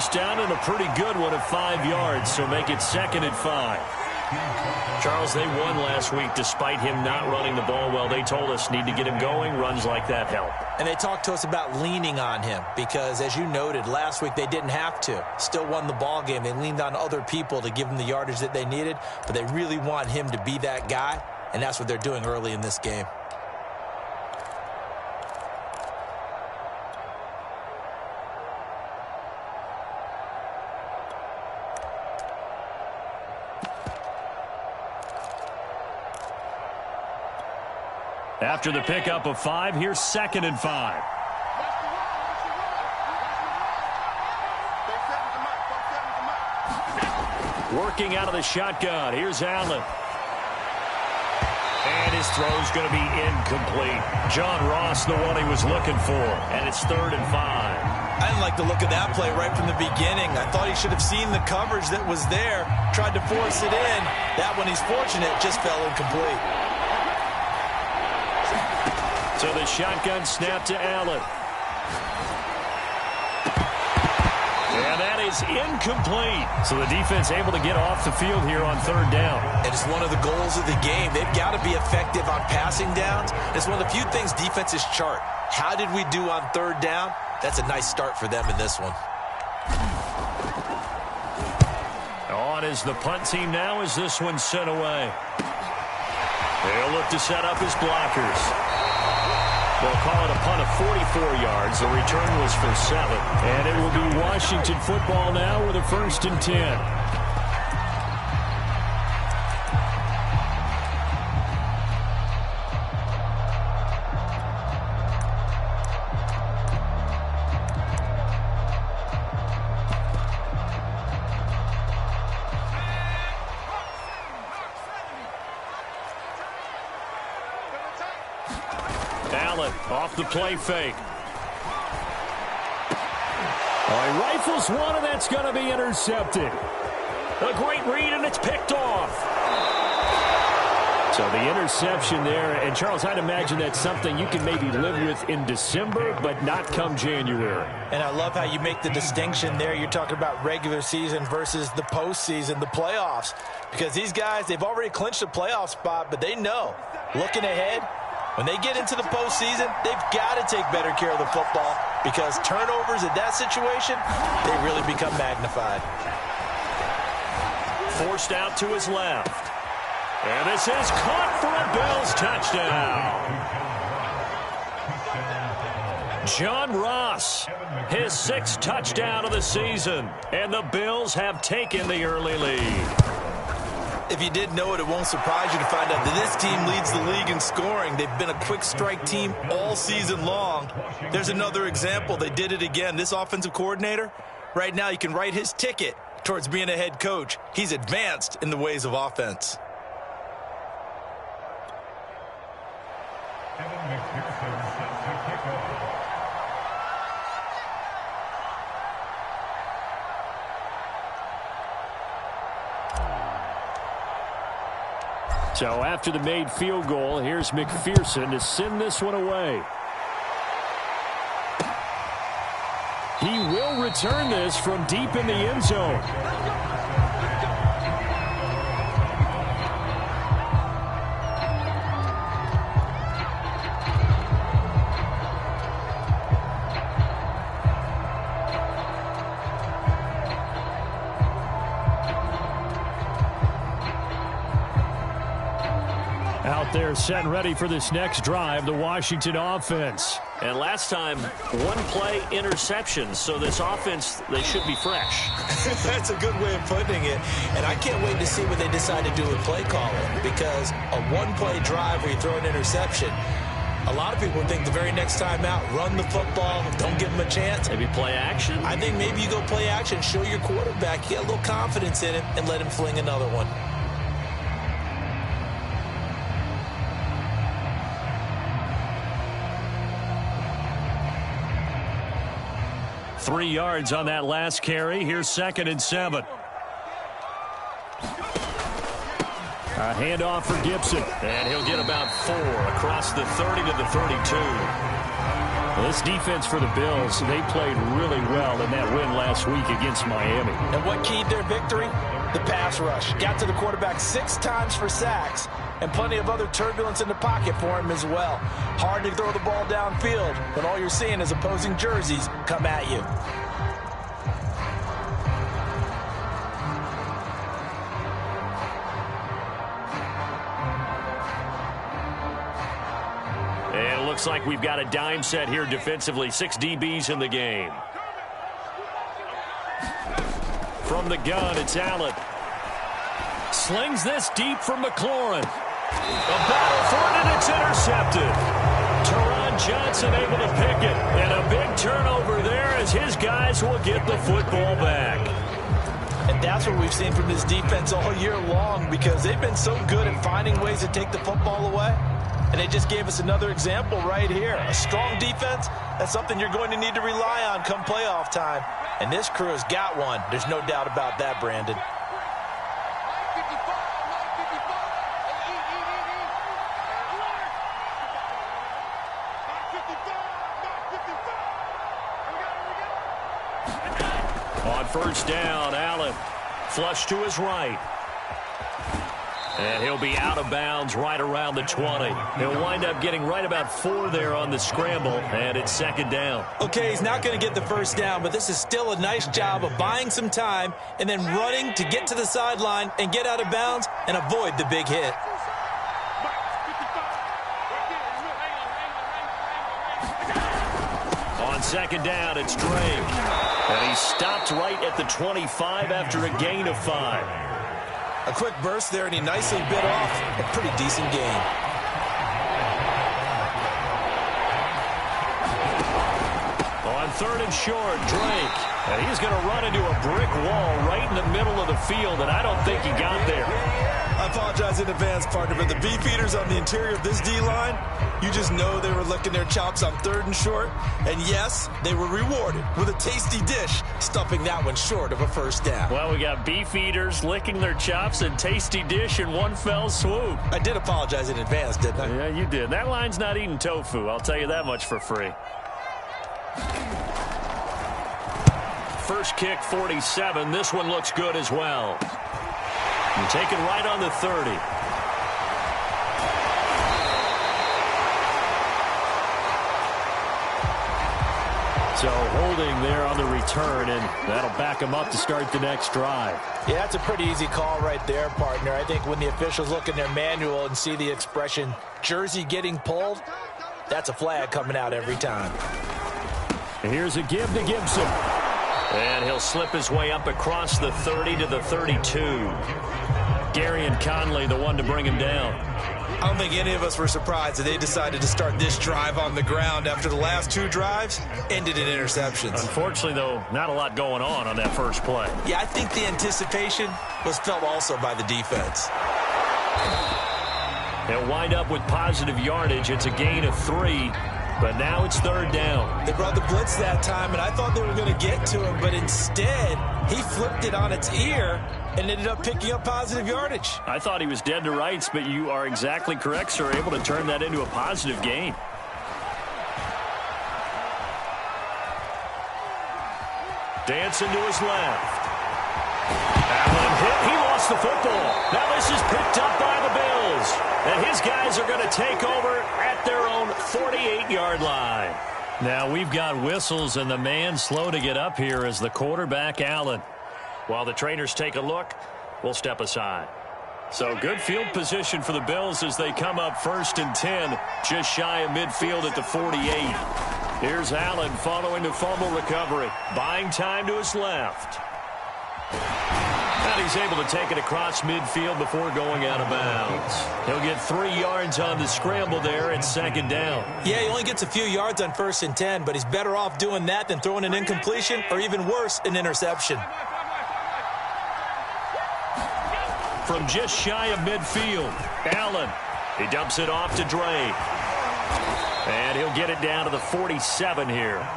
first down and a pretty good one at 5 yards, so make it 2nd and 5. Charles, they won last week despite him not running the ball well. They told us need to get him going. Runs like that help. And they talked to us about leaning on him because, as you noted, last week they didn't have to. Still won the ball game. They leaned on other people to give them the yardage that they needed, but they really want him to be that guy, and that's what they're doing early in this game. After the pickup of 5, here's 2nd and 5. Working out of the shotgun. Here's Allen. And his throw's going to be incomplete. John Ross, the one he was looking for. And it's 3rd and 5. I didn't like the look of that play right from the beginning. I thought he should have seen the coverage that was there, tried to force it in. That one, he's fortunate, just fell incomplete. So the shotgun snap to Allen. And that is incomplete. So the defense able to get off the field here on 3rd down. It is one of the goals of the game. They've got to be effective on passing downs. It's one of the few things defenses chart. How did we do on 3rd down? That's a nice start for them in this one. On is the punt team now as this one's sent away. They'll look to set up his blockers. They'll call it a punt of 44 yards. The return was for 7. And it will be Washington football now with a 1st and 10. Allen off the play fake. Oh, he rifles one, and that's going to be intercepted. A great read, and it's picked off. So the interception there, and Charles, I'd imagine that's something you can maybe live with in December, but not come January. And I love how you make the distinction there. You're talking about regular season versus the postseason, the playoffs. Because these guys, they've already clinched a playoff spot, but they know, looking ahead, when they get into the postseason, they've got to take better care of the football because turnovers in that situation, they really become magnified. Forced out to his left. And this is caught for a Bills touchdown. John Ross, his 6th touchdown of the season. And the Bills have taken the early lead. If you didn't know it, it won't surprise you to find out that this team leads the league in scoring. They've been a quick strike team all season long. There's another example. They did it again. This offensive coordinator, right now you can write his ticket towards being a head coach. He's advanced in the ways of offense. So after the made field goal, here's McPherson to send this one away. He will return this from deep in the end zone. Out there set and ready for this next drive, the Washington offense. And last time, one play interception, so this offense, they should be fresh. That's a good way of putting it. And I can't wait to see what they decide to do with play calling, because a one-play drive where you throw an interception, a lot of people think the very next time out, run the football, don't give them a chance. Maybe play action? I think maybe you go play action, show your quarterback, get a little confidence in him, and let him fling another one. Three yards on that last carry. Here's 2nd and 7. A handoff for Gibson. And he'll get about 4 across the 30 to the 32. This defense for the Bills, they played really well in that win last week against Miami. And what keyed their victory? The pass rush. Got to the quarterback 6 times for sacks, and plenty of other turbulence in the pocket for him as well. Hard to throw the ball downfield when all you're seeing is opposing jerseys come at you. And it looks like we've got a dime set here defensively. 6 DBs in the game. From the gun, it's Allen. Slings this deep from McLaurin. A battle for it, and it's intercepted. Teron Johnson able to pick it. And a big turnover there as his guys will get the football back. And that's what we've seen from this defense all year long, because they've been so good at finding ways to take the football away. And they just gave us another example right here. A strong defense, that's something you're going to need to rely on come playoff time. And this crew has got one. There's no doubt about that, Brandon. On first down, Allen flush to his right. And he'll be out of bounds right around the 20. He'll wind up getting right about 4 there on the scramble, and it's second down. Okay, he's not going to get the first down, but this is still a nice job of buying some time and then running to get to the sideline and get out of bounds and avoid the big hit. On second down, it's Drake. And he stopped right at the 25 after a gain of 5. A quick burst there, and he nicely bit off a pretty decent gain. On third and short, Drake. And he's going to run into a brick wall right in the middle of the field, and I don't think he got there. I apologize in advance, partner, but the beefeaters on the interior of this D-line, you just know they were licking their chops on third and short. And yes, they were rewarded with a tasty dish, stuffing that one short of a first down. Well, we got beefeaters licking their chops and tasty dish in one fell swoop. I did apologize in advance, didn't I? Yeah, you did. That line's not eating tofu. I'll tell you that much for free. First kick, 47. This one looks good as well. And taken right on the 30. So holding there on the return, and that'll back him up to start the next drive. Yeah, that's a pretty easy call right there, partner. I think when the officials look in their manual and see the expression jersey getting pulled, that's a flag coming out every time. And here's a give to Gibson. And he'll slip his way up across the 30 to the 32. Gary and Conley, the one to bring him down. I don't think any of us were surprised that they decided to start this drive on the ground after the last 2 drives ended in interceptions. Unfortunately, though, not a lot going on that first play. Yeah, I think the anticipation was felt also by the defense. They'll wind up with positive yardage. It's a gain of 3. But now it's third down. They brought the blitz that time, and I thought they were going to get to him, but instead, he flipped it on its ear and ended up picking up positive yardage. I thought he was dead to rights, but you are exactly correct, sir, able to turn that into a positive gain. Dancing to his left. Allen hit. He lost the football. Now this is picked up by the Bills. And his guys are going to take over at their own 48-yard line. Now we've got whistles, and the man slow to get up here is the quarterback, Allen. While the trainers take a look, we'll step aside. So good field position for the Bills as they come up 1st and 10, just shy of midfield at the 48. Here's Allen following the fumble recovery, buying time to his left. And he's able to take it across midfield before going out of bounds. He'll get 3 yards on the scramble there at second down. Yeah, he only gets a few yards on 1st and 10, but he's better off doing that than throwing an incompletion or even worse, an interception. From just shy of midfield, Allen. He dumps it off to Drake. And he'll get it down to the 47 here.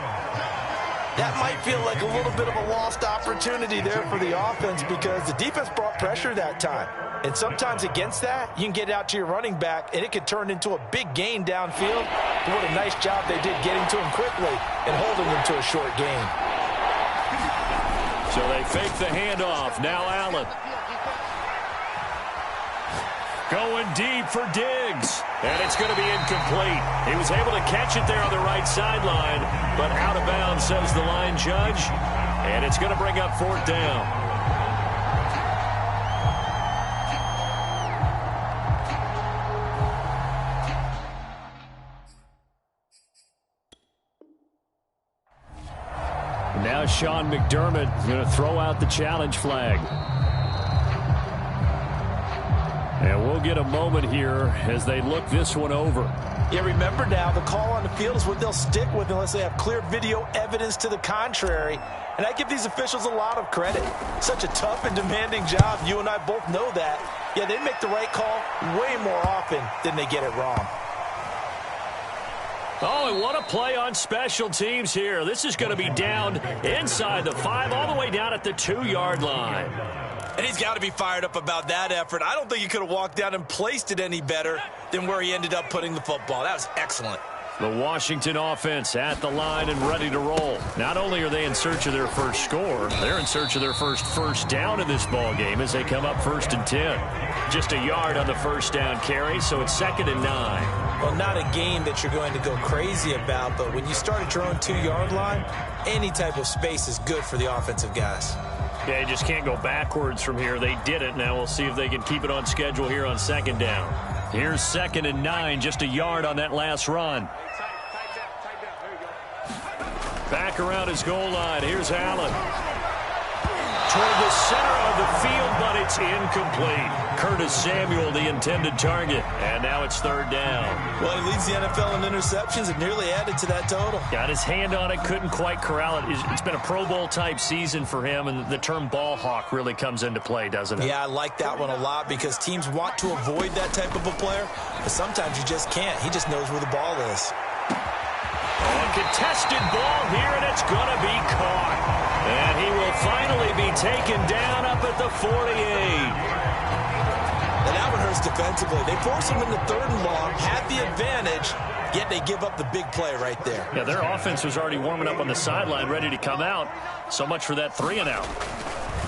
That might feel like a little bit of a lost opportunity there for the offense because the defense brought pressure that time. And sometimes against that, you can get out to your running back, and it could turn into a big gain downfield. But what a nice job they did getting to him quickly and holding him to a short gain. So they fake the handoff. Now Allen. Going deep for Diggs. And it's going to be incomplete. He was able to catch it there on the right sideline, but out of bounds, says the line judge. And it's going to bring up 4th down. Now Sean McDermott going to throw out the challenge flag. And we'll get a moment here as they look this one over. Yeah, remember now, the call on the field is what they'll stick with unless they have clear video evidence to the contrary. And I give these officials a lot of credit. Such a tough and demanding job. You and I both know that. Yeah, they make the right call way more often than they get it wrong. Oh, and what a play on special teams here. This is going to be down inside the 5, all the way down at the 2-yard line. And he's got to be fired up about that effort. I don't think he could have walked down and placed it any better than where he ended up putting the football. That was excellent. The Washington offense at the line and ready to roll. Not only are they in search of their first score, they're in search of their first down in this ball game as they come up 1st and 10. Just a yard on the first down carry, so it's 2nd and 9. Well, not a game that you're going to go crazy about, but when you start at your own 2-yard line, any type of space is good for the offensive guys. Yeah, you just can't go backwards from here. They did it. Now we'll see if they can keep it on schedule here on 2nd down. Here's 2nd and 9, just a yard on that last run. Back around his goal line. Here's Allen. Toward the center of the field, but it's incomplete. Curtis Samuel, the intended target. And now it's 3rd down. Well, he leads the NFL in interceptions and nearly added to that total. Got his hand on it, couldn't quite corral it. It's been a Pro Bowl-type season for him, and the term ball hawk really comes into play, doesn't it? Yeah, I like that one a lot because teams want to avoid that type of a player, but sometimes you just can't. He just knows where the ball is. A contested ball here, and it's going to be caught. And he will finally be taken down up at the 48. And that one hurts defensively. They force him into 3rd and long, have the advantage, yet they give up the big play right there. Yeah, their offense was already warming up on the sideline, ready to come out. So much for that 3 and out.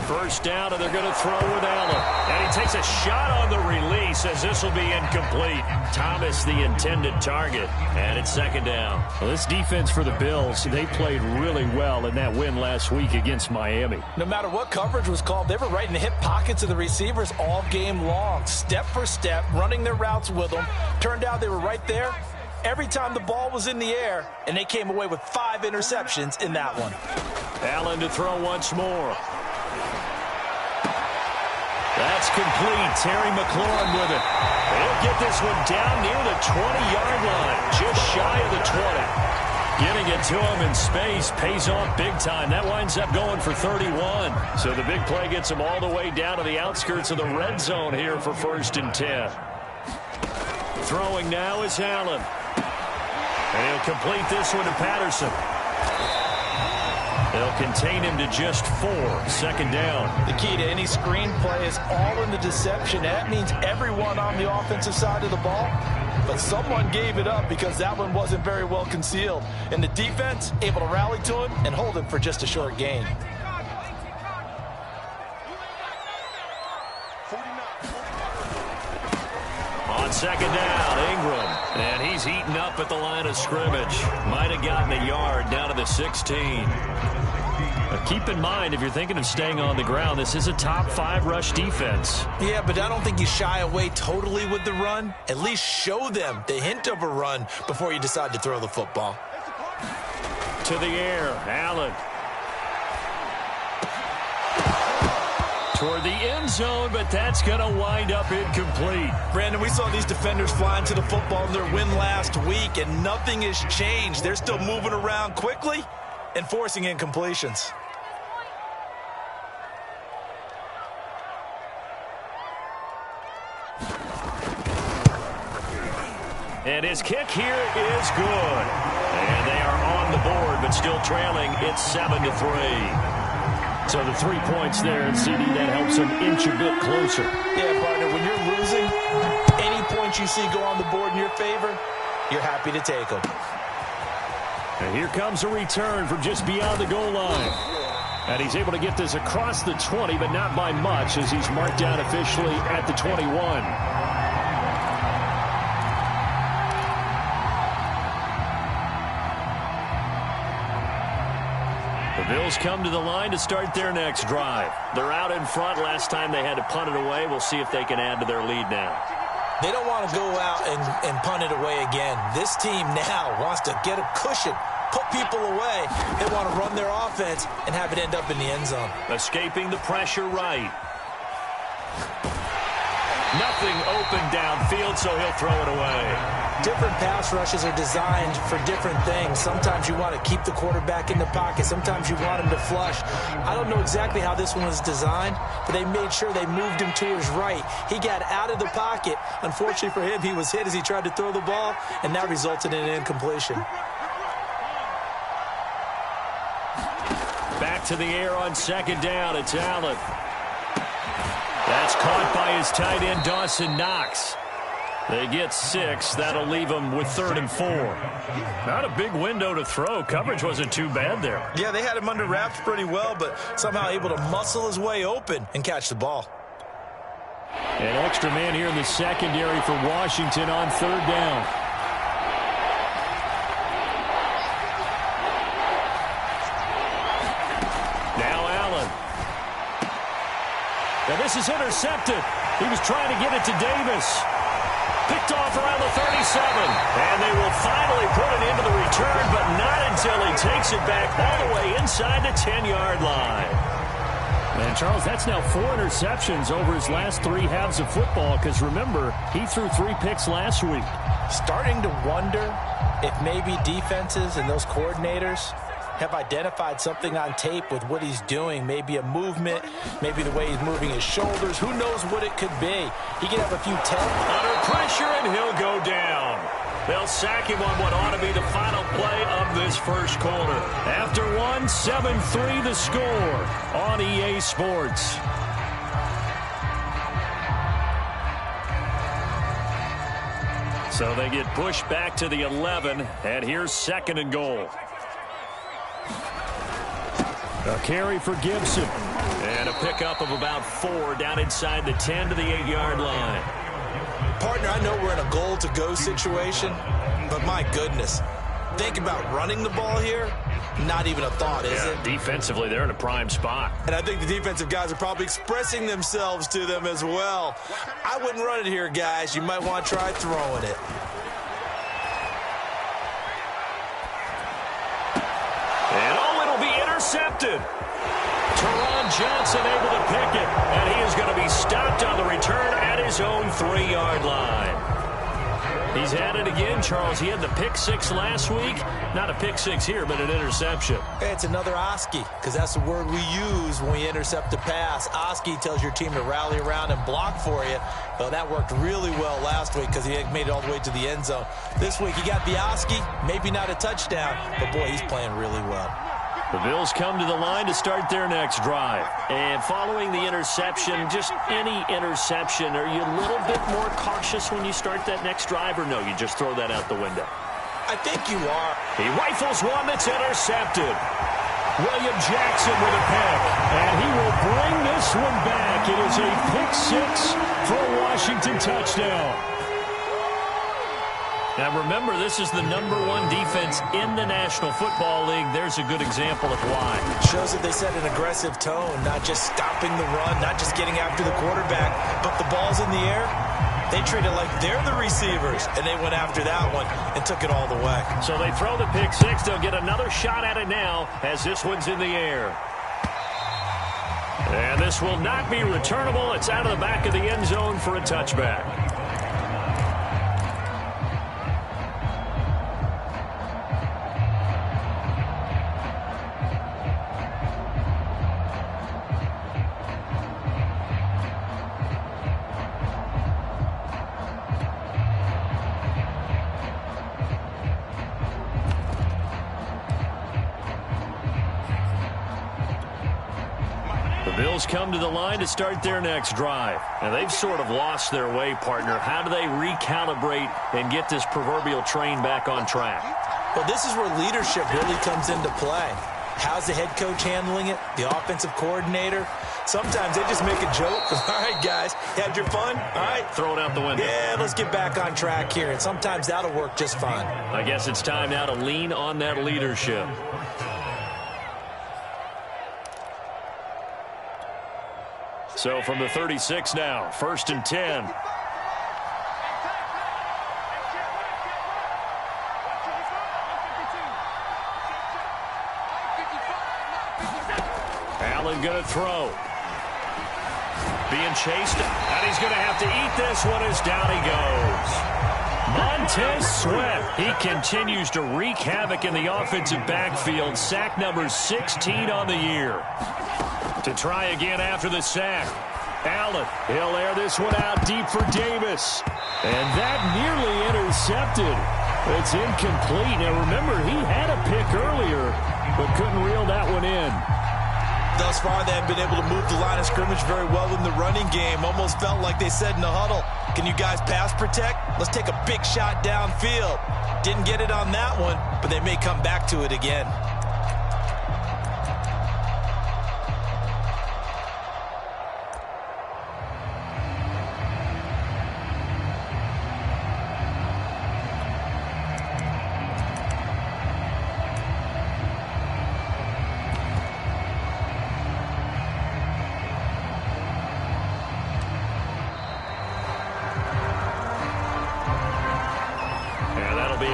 1st down, and they're going to throw with Allen. And he takes a shot on the release as this will be incomplete. Thomas, the intended target, and it's 2nd down. Well, this defense for the Bills, they played really well in that win last week against Miami. No matter what coverage was called, they were right in the hip pockets of the receivers all game long. Step for step, running their routes with them. Turned out they were right there every time the ball was in the air, and they came away with 5 interceptions in that one. Allen to throw once more. That's complete. Terry McLaurin with it. They'll get this one down near the 20-yard line, just shy of the 20. Getting it to him in space pays off big time. That winds up going for 31. So the big play gets him all the way down to the outskirts of the red zone here for 1st and 10. Throwing now is Allen. And he'll complete this one to Patterson. They'll contain him to just 4. 2nd down. The key to any screen play is all in the deception. That means everyone on the offensive side of the ball. But someone gave it up because that one wasn't very well concealed. And the defense able to rally to him and hold him for just a short gain. On 2nd down, Ingram. And he's eaten up at the line of scrimmage. Might have gotten a yard down to the 16. Keep in mind, if you're thinking of staying on the ground, this is a top 5 rush defense. Yeah, but I don't think you shy away totally with the run. At least show them the hint of a run before you decide to throw the football. To the air, Allen. Toward the end zone, but that's going to wind up incomplete. Brandon, we saw these defenders flying to the football in their win last week, and nothing has changed. They're still moving around quickly and forcing incompletions. And his kick here is good. And they are on the board, but still trailing. It's 7-3. So the 3 points there, and CD, that helps them inch a bit closer. Yeah, partner, when you're losing, any points you see go on the board in your favor, you're happy to take them. And here comes a return from just beyond the goal line. And he's able to get this across the 20, but not by much, as he's marked down officially at the 21. The Bills come to the line to start their next drive. They're out in front. Last time they had to punt it away. We'll see if they can add to their lead now. They don't want to go out and punt it away again. This team now wants to get a cushion, put people away. They want to run their offense and have it end up in the end zone. Escaping the pressure right. Nothing open downfield, so he'll throw it away. Different pass rushes are designed for different things. Sometimes you want to keep the quarterback in the pocket. Sometimes you want him to flush. I don't know exactly how this one was designed, but they made sure they moved him to his right. He got out of the pocket. Unfortunately for him, he was hit as he tried to throw the ball, and that resulted in an incompletion. Back to the air on second down. It's Allen. That's caught by his tight end, Dawson Knox. They get 6. That'll leave them with 3rd and 4. Not a big window to throw. Coverage wasn't too bad there. Yeah, they had him under wraps pretty well, but somehow able to muscle his way open and catch the ball. An extra man here in the secondary for Washington on 3rd down. Now Allen. Now this is intercepted. He was trying to get it to Davis. Picked off around the 37. And they will finally put it into the return, but not until he takes it back all the way inside the 10-yard line. And, Charles, that's now 4 interceptions over his last 3 halves of football, because, remember, he threw 3 picks last week. Starting to wonder if maybe defenses and those coordinators have identified something on tape with what he's doing. Maybe a movement, maybe the way he's moving his shoulders. Who knows what it could be? He could have a few under pressure, and he'll go down. They'll sack him on what ought to be the final play of this first quarter. After 1, 7-3 the score on EA Sports. So they get pushed back to the 11, and here's 2nd and goal. A carry for Gibson. And a pickup of about 4 down inside the 10 to the 8-yard line. Partner, I know we're in a goal-to-go situation, but my goodness, think about running the ball here. Not even a thought, is it? Defensively, they're in a prime spot. And I think the defensive guys are probably expressing themselves to them as well. I wouldn't run it here, guys. You might want to try throwing it. And it'll be intercepted. Teron Johnson able to pick it, and he is going to be stopped on the return at his own 3-yard line. He's had it again, Charles. He had the pick 6 last week. Not a pick 6 here, but an interception. Hey, it's another Oski, because that's the word we use when we intercept a pass. Oski tells your team to rally around and block for you. Well, that worked really well last week because he made it all the way to the end zone. This week, he got the Oski, maybe not a touchdown, but boy, he's playing really well. The Bills come to the line to start their next drive. And following the interception, just any interception, are you a little bit more cautious when you start that next drive, or no, you just throw that out the window? I think you are. He rifles one that's intercepted. William Jackson with a pick, and he will bring this one back. It is a pick 6 for a Washington touchdown. Now, remember, this is the #1 defense in the National Football League. There's a good example of why. Shows that they set an aggressive tone, not just stopping the run, not just getting after the quarterback, but the ball's in the air. They treat it like they're the receivers, and they went after that one and took it all the way. So they throw the pick 6. They'll get another shot at it now as this one's in the air. And this will not be returnable. It's out of the back of the end zone for a touchback. Bills come to the line to start their next drive. And they've sort of lost their way, partner. How do they recalibrate and get this proverbial train back on track? Well, this is where leadership really comes into play. How's the head coach handling it? The offensive coordinator? Sometimes they just make a joke. All right, guys, had your fun? All right. Throw it out the window. Yeah, let's get back on track here. And sometimes that'll work just fine. I guess it's time now to lean on that leadership. So from the 36 now, 1st and 10. Allen going to throw. Being chased, and he's going to have to eat this one as down he goes. Montez Sweat, he continues to wreak havoc in the offensive backfield. Sack number 16 on the year. To try again after the sack. Allen, he'll air this one out deep for Davis. And that nearly intercepted. It's incomplete. Now remember, he had a pick earlier, but couldn't reel that one in. Thus far, they have been able to move the line of scrimmage very well in the running game. Almost felt like they said in the huddle, can you guys pass protect? Let's take a big shot downfield. Didn't get it on that one, but they may come back to it again.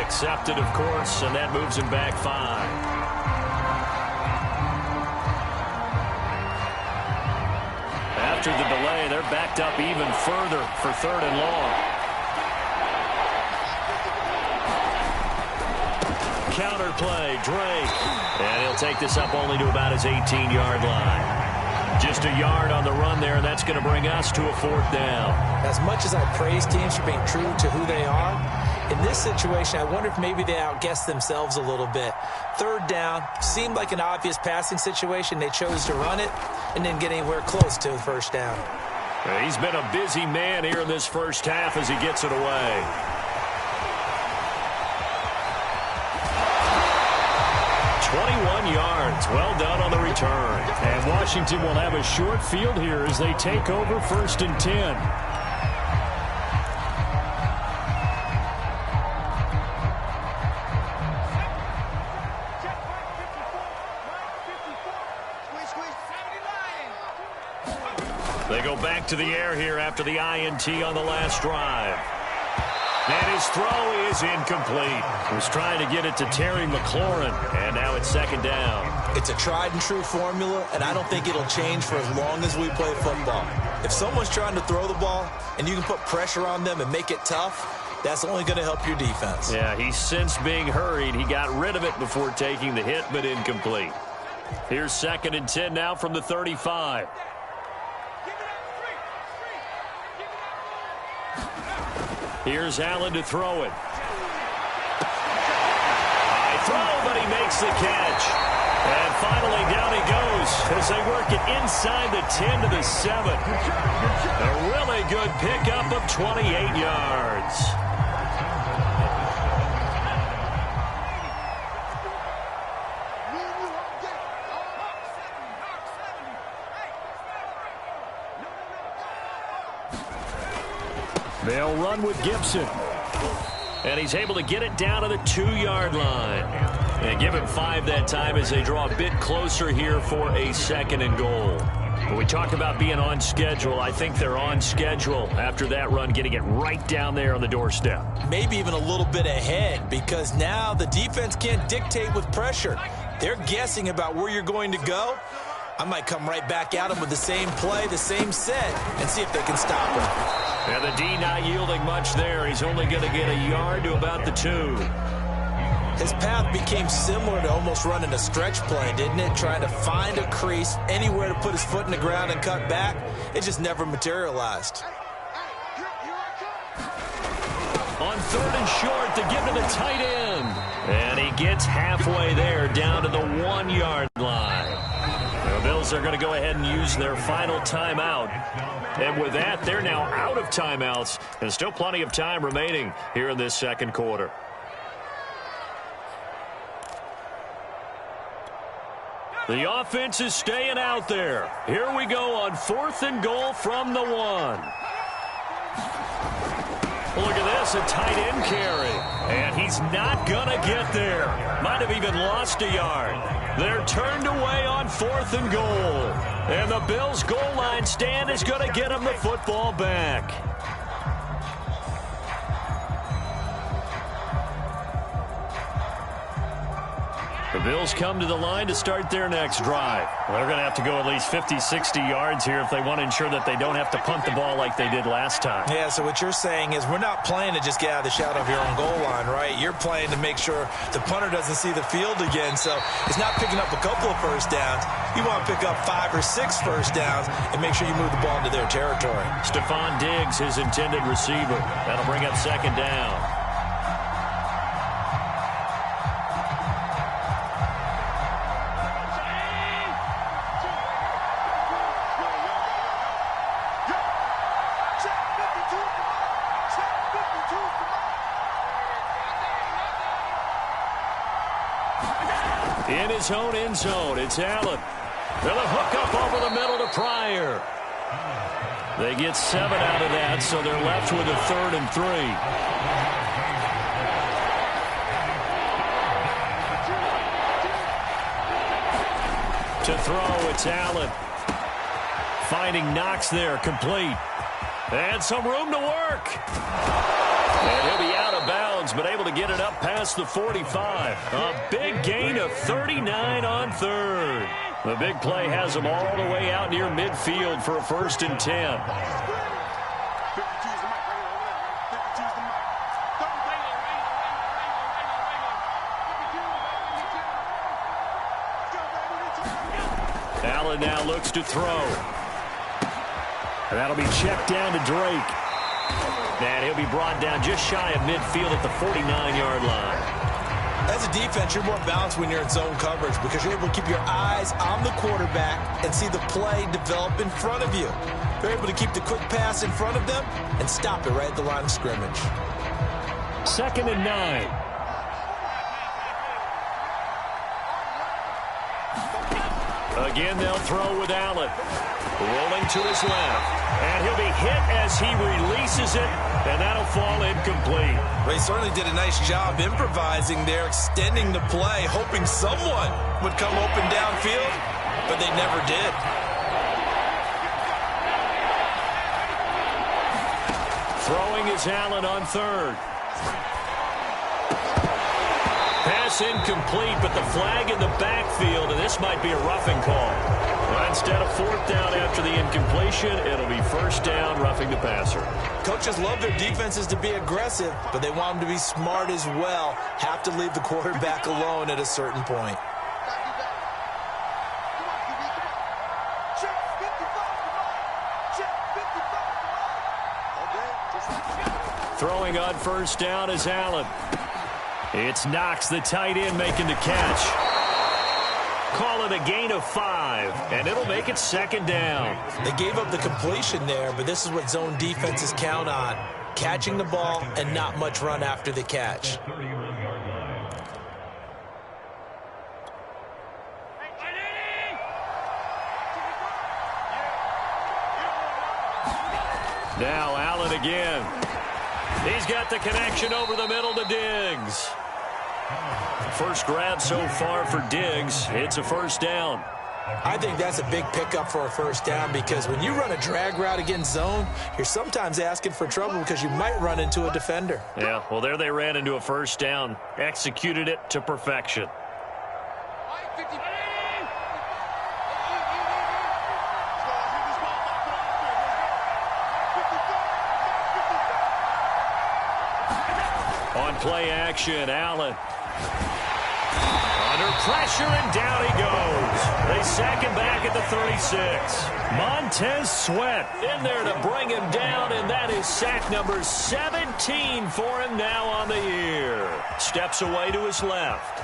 Accepted, of course, and that moves him back 5. After the delay, they're backed up even further for 3rd and long. Counter play, Drake. And he'll take this up only to about his 18-yard line. Just a yard on the run there, and that's going to bring us to a 4th down. As much as I praise teams for being true to who they are, in this situation, I wonder if maybe they outguessed themselves a little bit. 3rd down, seemed like an obvious passing situation. They chose to run it and didn't get anywhere close to the 1st down. He's been a busy man here in this first half as he gets it away. Yards. Well done on the return. And Washington will have a short field here as they take over 1st and 10. They go back to the air here after the INT on the last drive. And his throw is incomplete. He was trying to get it to Terry McLaurin, and now it's 2nd down. It's a tried-and-true formula, and I don't think it'll change for as long as we play football. If someone's trying to throw the ball and you can put pressure on them and make it tough, that's only going to help your defense. Yeah, he's since being hurried. He got rid of it before taking the hit, but incomplete. Here's 2nd and 10 now from the 35. Here's Allen to throw it. High throw, but he makes the catch. And finally, down he goes as they work it inside the 10 to the 7. A really good pickup of 28 yards. They'll run with Gibson. And he's able to get it down to the 2-yard line. And give him 5 that time as they draw a bit closer here for a 2nd and goal. When we talk about being on schedule, I think they're on schedule after that run, getting it right down there on the doorstep. Maybe even a little bit ahead, because now the defense can't dictate with pressure. They're guessing about where you're going to go. I might come right back at them with the same play, the same set, and see if they can stop him. And the D not yielding much there. He's only going to get a yard to about the 2. His path became similar to almost running a stretch play, didn't it? Trying to find a crease, anywhere to put his foot in the ground and cut back. It just never materialized. On 3rd and short to give to the tight end. And he gets halfway there, down to the 1-yard line. The Bills Bills are going to go ahead and use their final timeout. And with that, they're now out of timeouts. And still plenty of time remaining here in this second quarter. The offense is staying out there. Here we go on 4th and goal from the 1. Look at this, a tight end carry. And he's not going to get there. Might have even lost a yard. They're turned away on 4th and goal. And the Bills' goal line stand is going to get them the football back. The Bills come to the line to start their next drive. Well, they're going to have to go at least 50, 60 yards here if they want to ensure that they don't have to punt the ball like they did last time. Yeah, so what you're saying is we're not playing to just get out of the shadow of your own goal line, right? You're playing to make sure the punter doesn't see the field again. So it's not picking up a couple of first downs. You want to pick up 5 or 6 first downs and make sure you move the ball into their territory. Stephon Diggs, his intended receiver. That'll bring up 2nd down. In his own end zone, it's Allen. They'll hook up over the middle to Pryor. They get 7 out of that, so they're left with a 3rd and 3. To throw, it's Allen. Finding Knox there, complete. And some room to work. And he'll be out of bounds, but able to get it up past the 45. A big gain of 39 on 3rd. The big play has them all the way out near midfield for a 1st and 10. Allen now looks to throw. And that'll be checked down to Drake. And he'll be brought down just shy of midfield at the 49-yard line. As a defense, you're more balanced when you're in zone coverage because you're able to keep your eyes on the quarterback and see the play develop in front of you. You're able to keep the quick pass in front of them and stop it right at the line of scrimmage. 2nd and 9. Again, they'll throw with Allen. Rolling to his left. And he'll be hit as he releases it, and that'll fall incomplete. They certainly did a nice job improvising there, extending the play, hoping someone would come open downfield, but they never did. Throwing is Allen on 3rd. Pass incomplete, but the flag in the backfield, and this might be a roughing call. Well, instead of 4th down after the incompletion, it'll be 1st down, roughing the passer. Coaches love their defenses to be aggressive, but they want them to be smart as well. Have to leave the quarterback alone at a certain point. Throwing on 1st down is Allen. It's Knox, the tight end, making the catch. Call it a gain of 5, and it'll make it 2nd down. They gave up the completion there, but this is what zone defenses count on. Catching the ball and not much run after the catch. Now Allen again. He's got the connection over the middle to Diggs. First grab so far for Diggs. It's a 1st down. I think that's a big pickup for a 1st down because when you run a drag route against zone, you're sometimes asking for trouble because you might run into a defender. Yeah, well, there they ran into a 1st down. Executed it to perfection. On play action, Allen. Under pressure, and down he goes. They sack him back at the 36. Montez Sweat in there to bring him down, and that is sack number 17 for him now on the year. Steps away to his left.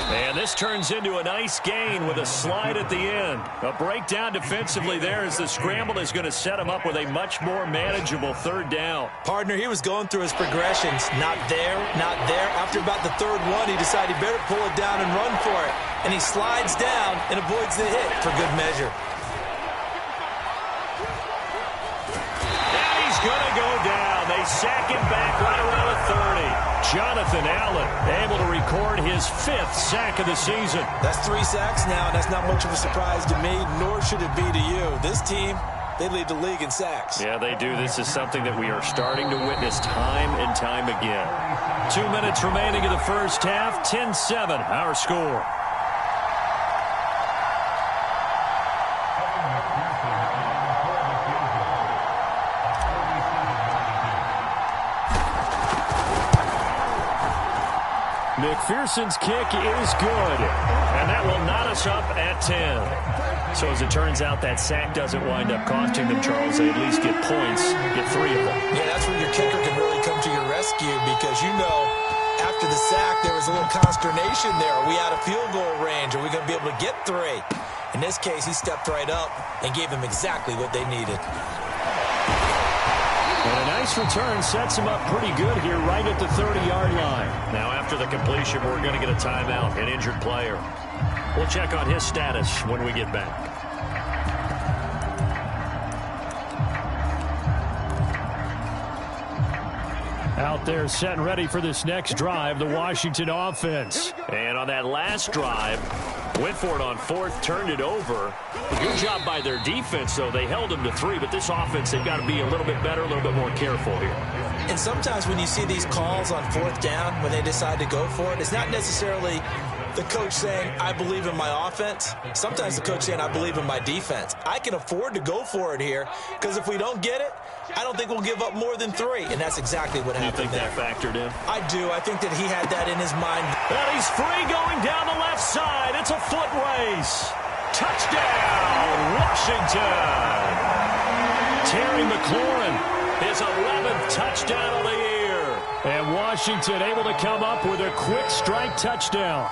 And this turns into a nice gain with a slide at the end. A breakdown defensively there as the scramble is going to set him up with a much more manageable third down. Partner, he was going through his progressions. Not there, not there. After about the third one, he decided he better pull it down and run for it. And he slides down and avoids the hit for good measure. And he's going to go down. They sack him back right around the 30. Jonathan Allen able to record his 5th sack of the season. That's 3 sacks now, and that's not much of a surprise to me, nor should it be to you. This team, they lead the league in sacks. Yeah, they do. This is something that we are starting to witness time and time again. 2 minutes remaining in the first half, 10-7, our score. McPherson's kick is good, and that will knot us up at 10. So as it turns out, that sack doesn't wind up costing them, Charles. They at least get points, get 3 of them. Yeah, that's where your kicker can really come to your rescue because, you know, after the sack, there was a little consternation there. Are we out of field goal range? Are we going to be able to get 3? In this case, he stepped right up and gave them exactly what they needed. And a nice return sets him up pretty good here right at the 30-yard line. Now, after the completion, we're going to get a timeout, an injured player. We'll check on his status when we get back. Out there set and ready for this next drive, the Washington offense. And on that last drive, went for it on 4th, turned it over. Good job by their defense, though. They held them to 3, but this offense, they've got to be a little bit better, a little bit more careful here. And sometimes when you see these calls on 4th down, when they decide to go for it, it's not necessarily the coach saying, I believe in my offense. Sometimes the coach saying, I believe in my defense. I can afford to go for it here because if we don't get it, I don't think we'll give up more than 3. And that's exactly what happened there. You think that factored in? I do. I think that he had that in his mind. And he's free going down the left side. It's a foot race. Touchdown, Washington. Terry McLaurin, his 11th touchdown of the year. And Washington able to come up with a quick strike touchdown.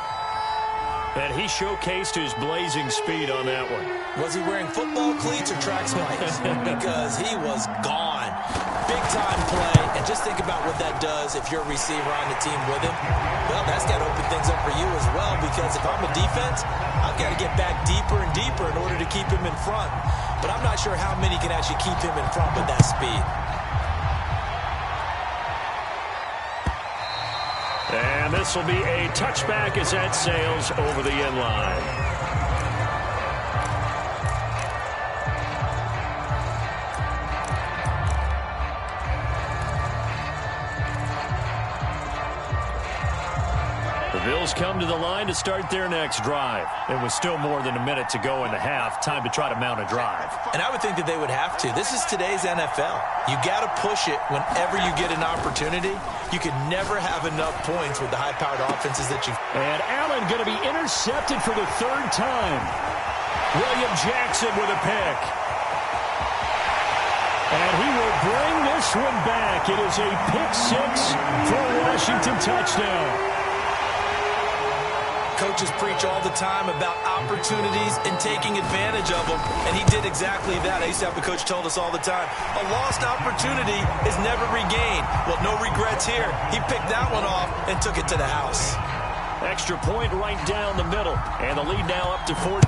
And he showcased his blazing speed on that one. Was he wearing football cleats or track spikes? Because he was gone. Big-time play. And just think about what that does if you're a receiver on the team with him. Well, that's got to open things up for you as well because if I'm a defense, I've got to get back deeper and deeper in order to keep him in front. But I'm not sure how many can actually keep him in front with that speed. And this will be a touchback as that sails over the end line. The Bills come to the line to start their next drive. It was still more than a minute to go in the half. Time to try to mount a drive. And I would think that they would have to. This is today's NFL. You got to push it whenever you get an opportunity. You can never have enough points with the high-powered offenses that you... And Allen going to be intercepted for the 3rd time. William Jackson with a pick. And he will bring this one back. It is a pick 6 for a Washington touchdown. Coaches preach all the time about opportunities and taking advantage of them, and he did exactly that. I used to have a coach told us all the time, a lost opportunity is never regained. Well, no regrets here. He picked that one off and took it to the house. Extra point right down the middle, and the lead now up to 14.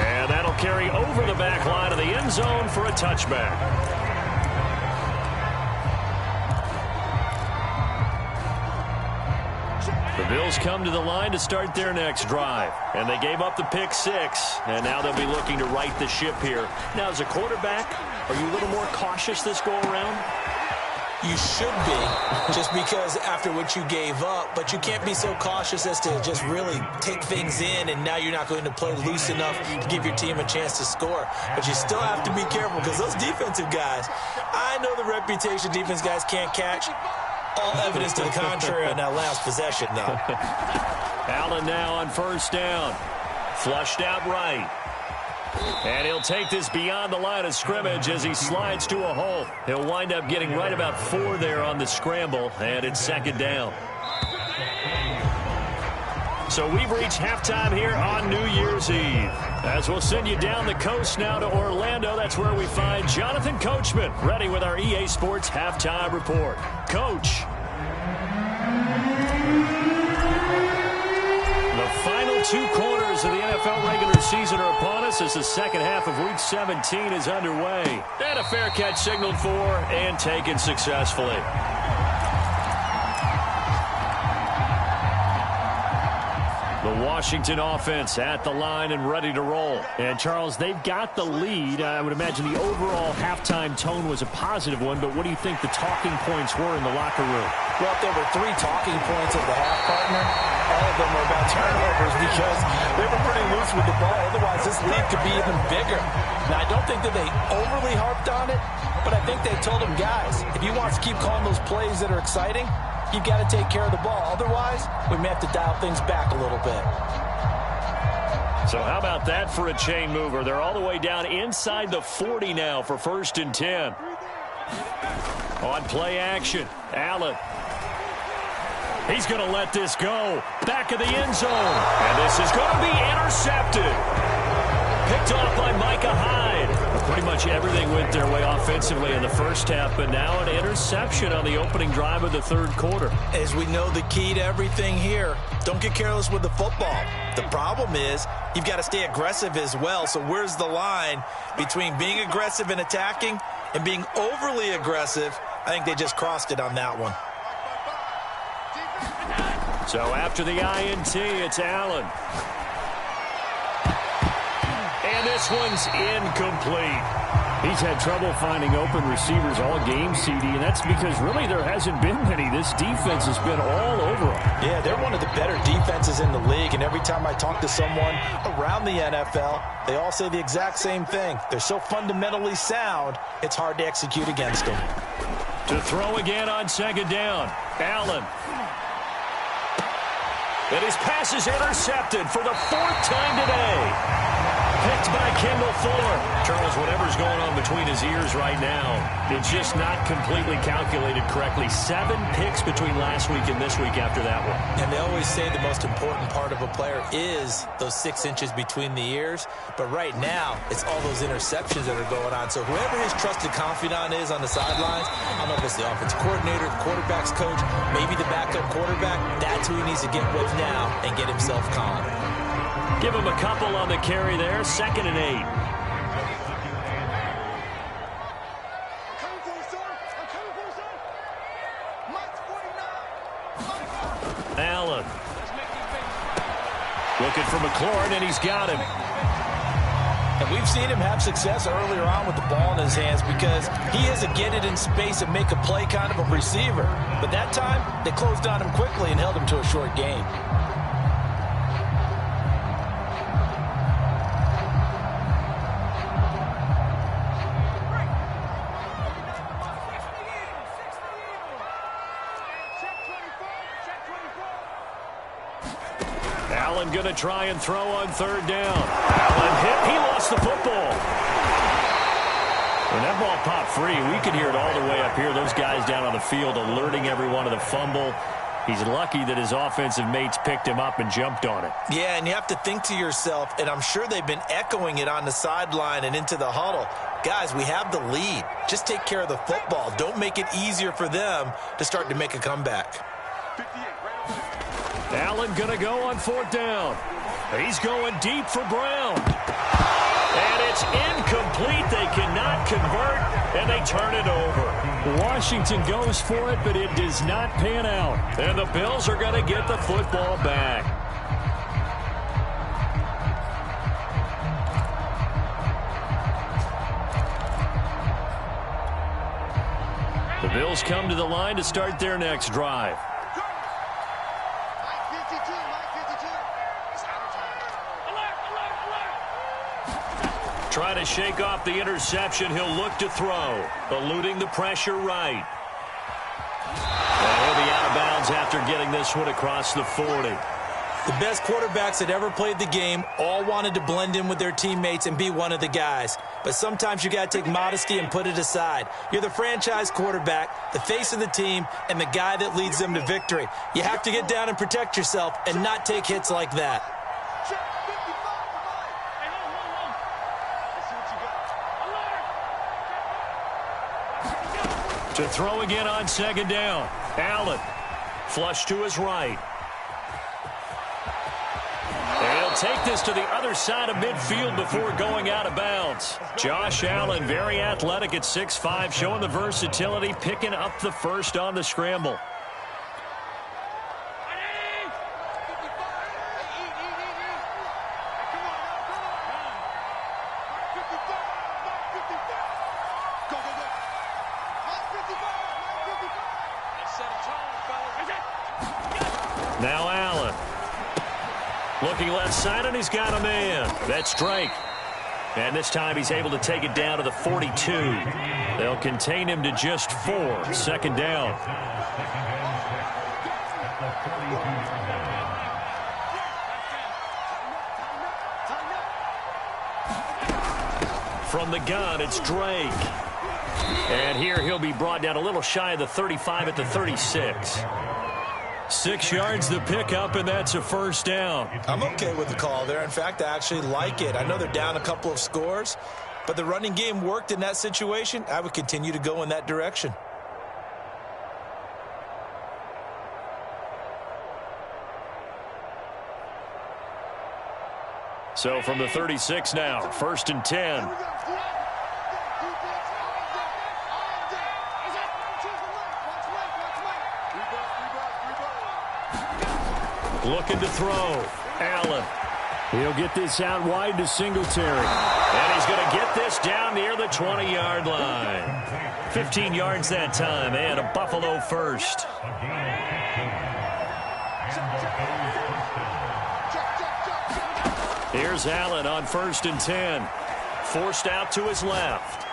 And that'll carry over the back line of the end zone for a touchback. The Bills come to the line to start their next drive. And they gave up the pick 6. And now they'll be looking to right the ship here. Now, as a quarterback, are you a little more cautious this go-around? You should be, just because after what you gave up. But you can't be so cautious as to just really take things in, and now you're not going to play loose enough to give your team a chance to score. But you still have to be careful because those defensive guys, I know the reputation defense guys can't catch. All evidence to the contrary on that last possession, though. Allen now on 1st down. Flushed out right. And he'll take this beyond the line of scrimmage as he slides to a hole. He'll wind up getting right about 4 there on the scramble, and it's second down. So we've reached halftime here on New Year's Eve. As we'll send you down the coast now to Orlando, that's where we find Jonathan Coachman, ready with our EA Sports Halftime Report. Coach. The final 2 quarters of the NFL regular season are upon us as the second half of Week 17 is underway. And a fair catch signaled for and taken successfully. The Washington offense at the line and ready to roll. And, Charles, they've got the lead. I would imagine the overall halftime tone was a positive one, but what do you think the talking points were in the locker room? Well, if there were 3 talking points at the half, partner, all of them were about turnovers because they were pretty loose with the ball. Otherwise, this lead could be even bigger. Now, I don't think that they overly harped on it, but I think they told them, guys, if you want to keep calling those plays that are exciting, you've got to take care of the ball. Otherwise, we may have to dial things back a little bit. So how about that for a chain mover? They're all the way down inside the 40 now for 1st and 10. On play action, Allen. He's going to let this go. Back of the end zone. And this is going to be intercepted. Picked off by Micah Hyde. Pretty much everything went their way offensively in the first half, but now an interception on the opening drive of the 3rd quarter. As we know, the key to everything here, don't get careless with the football. The problem is you've got to stay aggressive as well. So where's the line between being aggressive and attacking and being overly aggressive? I think they just crossed it on that one. So after the INT, it's Allen. And this one's incomplete. He's had trouble finding open receivers all game, CD, and that's because really there hasn't been many. This defense has been all over them. Yeah, they're one of the better defenses in the league, and every time I talk to someone around the NFL, they all say the exact same thing. They're so fundamentally sound, it's hard to execute against them. To throw again on 2nd down, Allen. And his pass is intercepted for the 4th time today. Picked by Kendall Fuller. Charles, whatever's going on between his ears right now, it's just not completely calculated correctly. 7 picks between last week and this week after that one. And they always say the most important part of a player is those 6 inches between the ears. But right now, it's all those interceptions that are going on. So whoever his trusted confidant is on the sidelines, I don't know if it's the offensive coordinator, the quarterback's coach, maybe the backup quarterback, that's who he needs to get with now and get himself calm. Give him a couple on the carry there. 2nd and 8. Allen. Looking for McLaurin, and he's got him. And we've seen him have success earlier on with the ball in his hands because he is a get it in space and make a play kind of a receiver. But that time, they closed on him quickly and held him to a short gain. Allen going to try and throw on 3rd down. Allen hit. He lost the football. When that ball popped free, we could hear it all the way up here. Those guys down on the field alerting everyone of the fumble. He's lucky that his offensive mates picked him up and jumped on it. Yeah, and you have to think to yourself, and I'm sure they've been echoing it on the sideline and into the huddle. Guys, we have the lead. Just take care of the football. Don't make it easier for them to start to make a comeback. Allen going to go on 4th down. He's going deep for Brown. And it's incomplete. They cannot convert, and they turn it over. Washington goes for it, but it does not pan out. And the Bills are going to get the football back. The Bills come to the line to start their next drive. Trying to shake off the interception. He'll look to throw. Eluding the pressure right. And he'll be out of bounds after getting this one across the 40. The best quarterbacks that ever played the game all wanted to blend in with their teammates and be one of the guys. But sometimes you got to take modesty and put it aside. You're the franchise quarterback, the face of the team, and the guy that leads them to victory. You have to get down and protect yourself and not take hits like that. To throw again on second down. Allen, flush to his right. And he'll take this to the other side of midfield before going out of bounds. Josh Allen, very athletic at 6'5", showing the versatility, picking up the first on the scramble. Now Allen. Looking left side, and he's got a man. That's Drake. And this time he's able to take it down to the 42. They'll contain him to just 4. Second down. From the gun, it's Drake. And here he'll be brought down a little shy of the 35 at the 36. 6 yards the pickup, and that's a first down. I'm okay with the call there. In fact, I actually like it. I know they're down a couple of scores, but the running game worked in that situation. I would continue to go in that direction. So from the 36 now, 1st and 10. Looking to throw. Allen. He'll get this out wide to Singletary. And he's going to get this down near the 20-yard line. 15 yards that time, and a Buffalo first. Here's Allen on 1st and 10. Forced out to his left.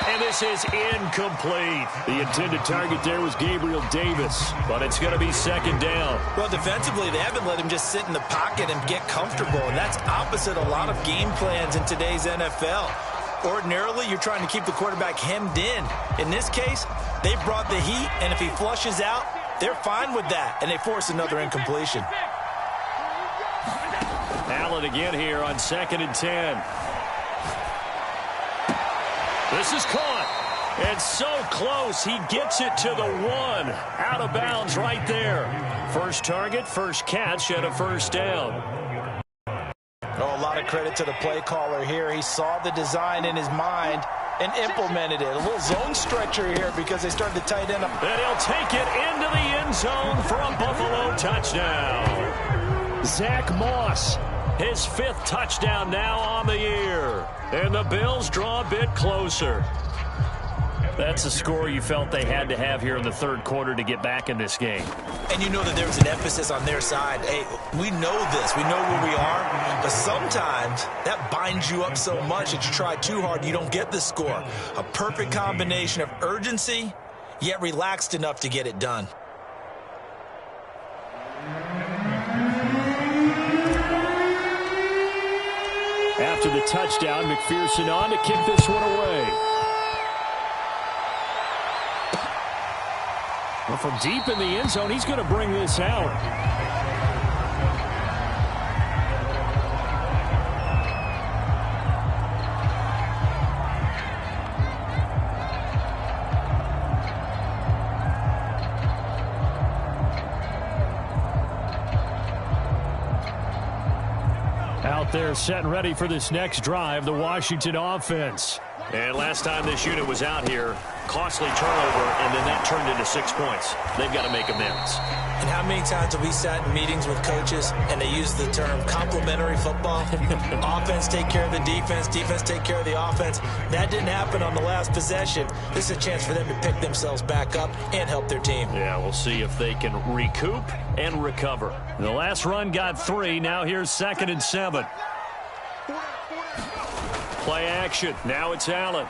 And this is incomplete. The intended target there was Gabriel Davis, but it's going to be second down. Well, defensively, they haven't let him just sit in the pocket and get comfortable, and that's opposite a lot of game plans in today's NFL. Ordinarily, you're trying to keep the quarterback hemmed in. In this case, they brought the heat, and if he flushes out, they're fine with that, and they force another incompletion. Allen again here on 2nd and 10. This is caught, and so close, he gets it to the 1. Out of bounds right there. First target, first catch, and a first down. Oh, a lot of credit to the play caller here. He saw the design in his mind and implemented it. A little zone stretcher here because they started to tight end up. And he'll take it into the end zone for a Buffalo touchdown. Zach Moss, his 5th touchdown now on the year. And the Bills draw a bit closer. That's a score you felt they had to have here in the 3rd quarter to get back in this game. And you know that there's an emphasis on their side. Hey, we know this. We know where we are. But sometimes that binds you up so much that you try too hard, you don't get the score. A perfect combination of urgency, yet relaxed enough to get it done. After the touchdown, McPherson on to kick this one away. Well, from deep in the end zone, he's going to bring this out. Out there set and ready for this next drive, the Washington offense. And last time this unit was out here, costly turnover, and then that turned into 6 points. They've got to make amends. And how many times have we sat in meetings with coaches and they use the term complementary football? Offense take care of the defense, defense take care of the offense. That didn't happen on the last possession. This is a chance for them to pick themselves back up and help their team. Yeah, we'll see if they can recoup and recover. The last run got 3. Now here's 2nd and 7. Play action. Now it's Allen.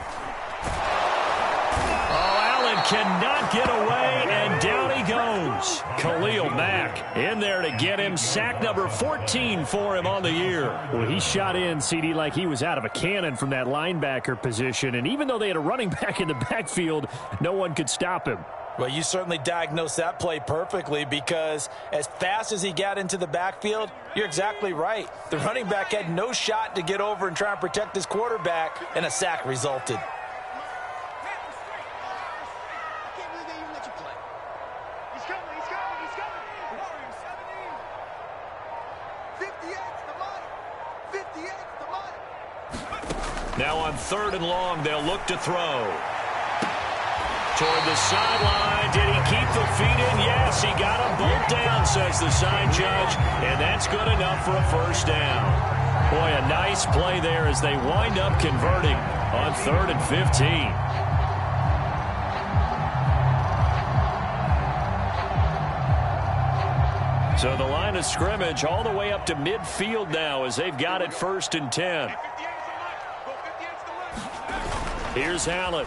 Oh, Allen cannot get away, and down he goes. Jones. Khalil Mack in there to get him. Sack number 14 for him on the year. Well, he shot in, CD, like he was out of a cannon from that linebacker position. And even though they had a running back in the backfield, no one could stop him. Well, you certainly diagnosed that play perfectly, because as fast as he got into the backfield, you're exactly right. The running back had no shot to get over and try and protect his quarterback, and a sack resulted. Now on 3rd and long, they'll look to throw. Toward the sideline. Did he keep the feet in? Yes, he got them both down, says the sign judge. And that's good enough for a first down. Boy, a nice play there as they wind up converting on 3rd and 15. So the line of scrimmage all the way up to midfield now as they've got it 1st and 10. Here's Allen.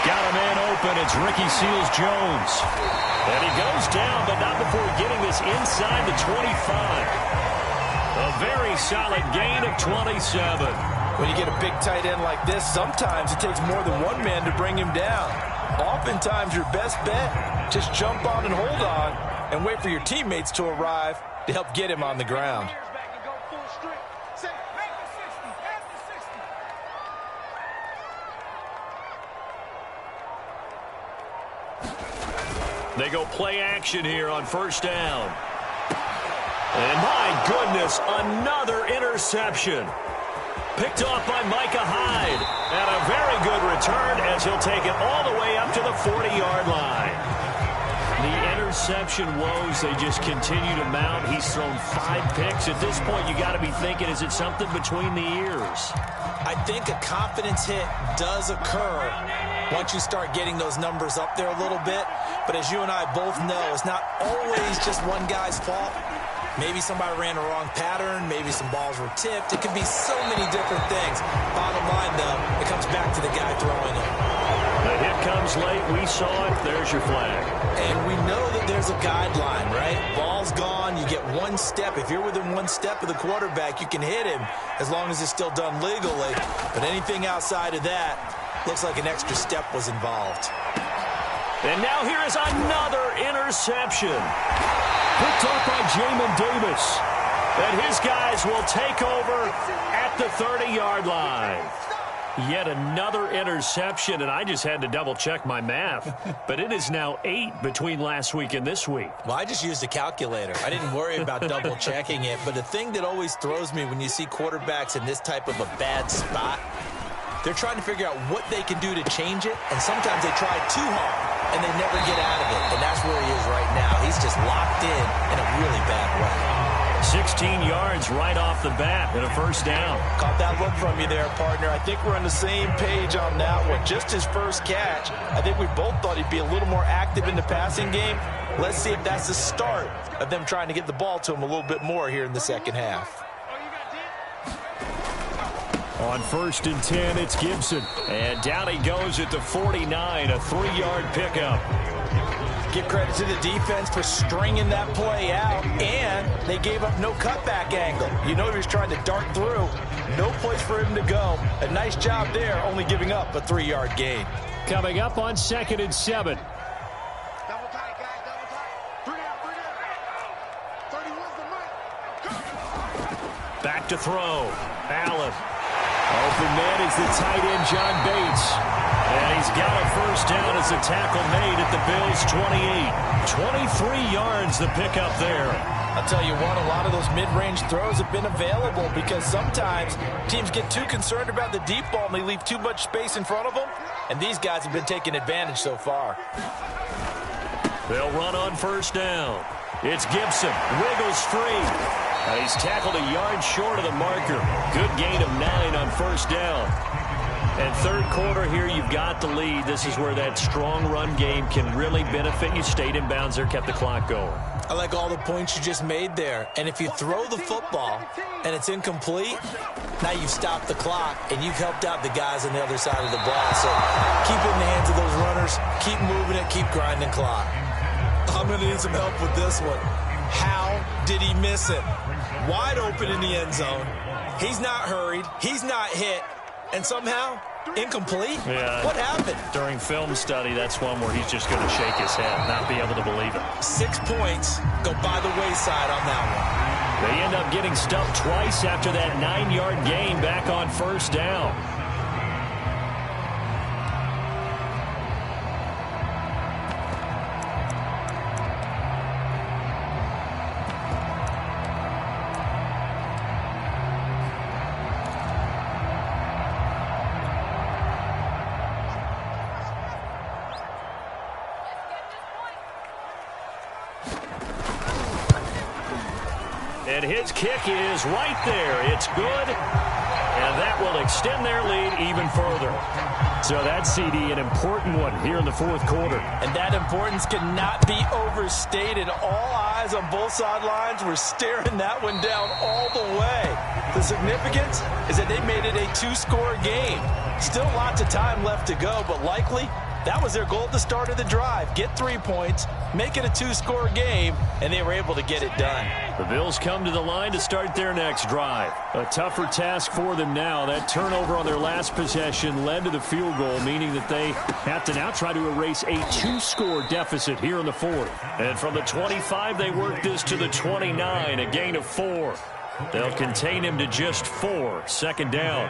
Got a man open. It's Ricky Seals-Jones. And he goes down, but not before getting this inside the 25. A very solid gain of 27. When you get a big tight end like this, sometimes it takes more than one man to bring him down. Oftentimes, your best bet, just jump on and hold on and wait for your teammates to arrive to help get him on the ground. They go play action here on 1st down. And my goodness, another interception. Picked off by Micah Hyde. And a very good return as he'll take it all the way up to the 40-yard line. The interception woes, they just continue to mount. He's thrown 5 picks. At this point, you got to be thinking, is it something between the ears? I think a confidence hit does occur once you start getting those numbers up there a little bit. But as you and I both know, it's not always just one guy's fault. Maybe somebody ran a wrong pattern. Maybe some balls were tipped. It could be so many different things. Bottom line, though, it comes back to the guy throwing it. The hit comes late. We saw it. There's your flag. And we know that there's a guideline, right? Ball's gone. You get 1 step. If you're within 1 step of the quarterback, you can hit him as long as it's still done legally. But anything outside of that looks like an extra step was involved. And now here is another interception. Picked off by Jamin Davis. And his guys will take over at the 30-yard line. Yet another interception, and I just had to double-check my math. But it is now 8 between last week and this week. Well, I just used a calculator. I didn't worry about double-checking it. But the thing that always throws me when you see quarterbacks in this type of a bad spot, they're trying to figure out what they can do to change it, and sometimes they try too hard, and they never get out of it. And that's where he is right now. He's just locked in a really bad way. 16 yards right off the bat and a first down. Caught that look from you there, partner. I think we're on the same page on that one. Just his first catch. I think we both thought he'd be a little more active in the passing game. Let's see if that's the start of them trying to get the ball to him a little bit more here in the second half. On 1st and 10, it's Gibson. And down he goes at the 49, a 3-yard pickup. Give credit to the defense for stringing that play out, and they gave up no cutback angle. You know he was trying to dart through. No place for him to go. A nice job there, only giving up a 3-yard gain. Coming up on 2nd and 7. Double tight, guys, double tight. 3 down, 31's the mark. Back to throw. Allen. Open man is the tight end, John Bates. And he's got a first down as a tackle made at the Bills' 28. 23 yards the pickup there. I'll tell you what, a lot of those mid-range throws have been available because sometimes teams get too concerned about the deep ball and they leave too much space in front of them. And these guys have been taking advantage so far. They'll run on first down. It's Gibson. Wiggles free. He's tackled a yard short of the marker. Good gain of 9 on first down. And third quarter here, you've got the lead. This is where that strong run game can really benefit you. Stayed in bounds there, kept the clock going. I like all the points you just made there. And if you throw the football and it's incomplete, now you've stopped the clock and you've helped out the guys on the other side of the ball. So keep it in the hands of those runners. Keep moving it. Keep grinding clock. I'm going to need some help with this one. How did he miss it? Wide open in the end zone. He's not hurried. He's not hit. And somehow, incomplete? Yeah. What happened? During film study, that's one where he's just going to shake his head, not be able to believe it. 6 points go by the wayside on that one. They end up getting stuffed twice after that 9-yard gain back on first down. And his kick is right there. It's good. And that will extend their lead even further. So that CD, an important one here in the fourth quarter. And that importance cannot be overstated. All eyes on both sidelines were staring that one down all the way. The significance is that they made it a 2-score game. Still lots of time left to go, but likely that was their goal at the start of the drive. Get 3 points, make it a 2-score game, and they were able to get it done. The Bills come to the line to start their next drive. A tougher task for them now. That turnover on their last possession led to the field goal, meaning that they have to now try to erase a 2-score deficit here in the fourth. And from the 25, they work this to the 29, a gain of 4. They'll contain him to just 4. Second down.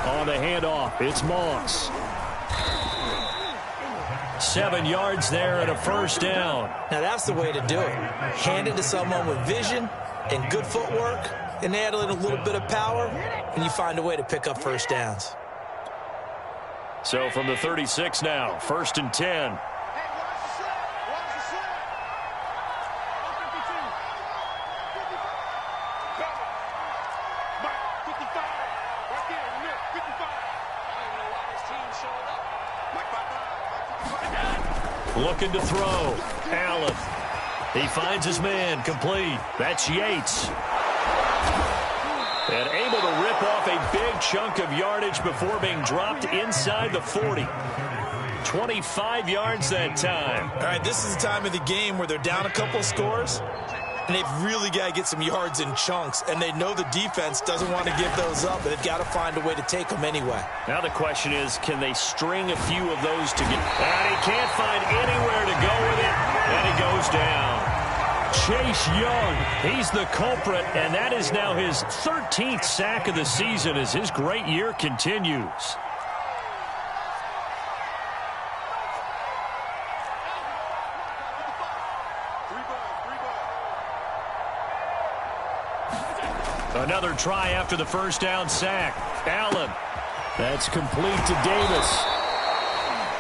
On the handoff, it's Moss. 7 yards there and a first down. Now that's the way to do it. Hand it to someone with vision and good footwork, and add in a little bit of power, and you find a way to pick up first downs. So from the 36 now, 1st and 10. Looking to throw. Allen. He finds his man. Complete. That's Yates. And able to rip off a big chunk of yardage before being dropped inside the 40. 25 yards that time. All right, this is the time of the game where they're down a couple of scores, and they've really got to get some yards in chunks, and they know the defense doesn't want to give those up, but they've got to find a way to take them anyway. Now the question is, can they string a few of those together? And he can't find anywhere to go with it, and he goes down. Chase Young, he's the culprit, and that is now his 13th sack of the season as his great year continues. Another try after the first down sack. Allen. That's complete to Davis.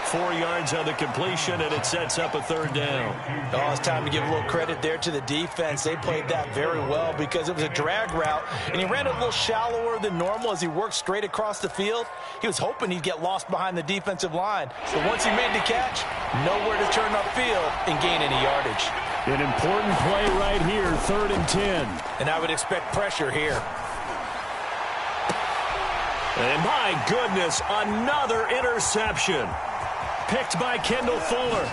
4 yards on the completion, and it sets up a third down. Oh, it's time to give a little credit there to the defense. They played that very well because it was a drag route, and he ran a little shallower than normal as he worked straight across the field. He was hoping he'd get lost behind the defensive line. But once he made the catch, nowhere to turn upfield and gain any yardage. An important play right here, 3rd and 10. And I would expect pressure here. And my goodness, another interception. Picked by Kendall Fuller.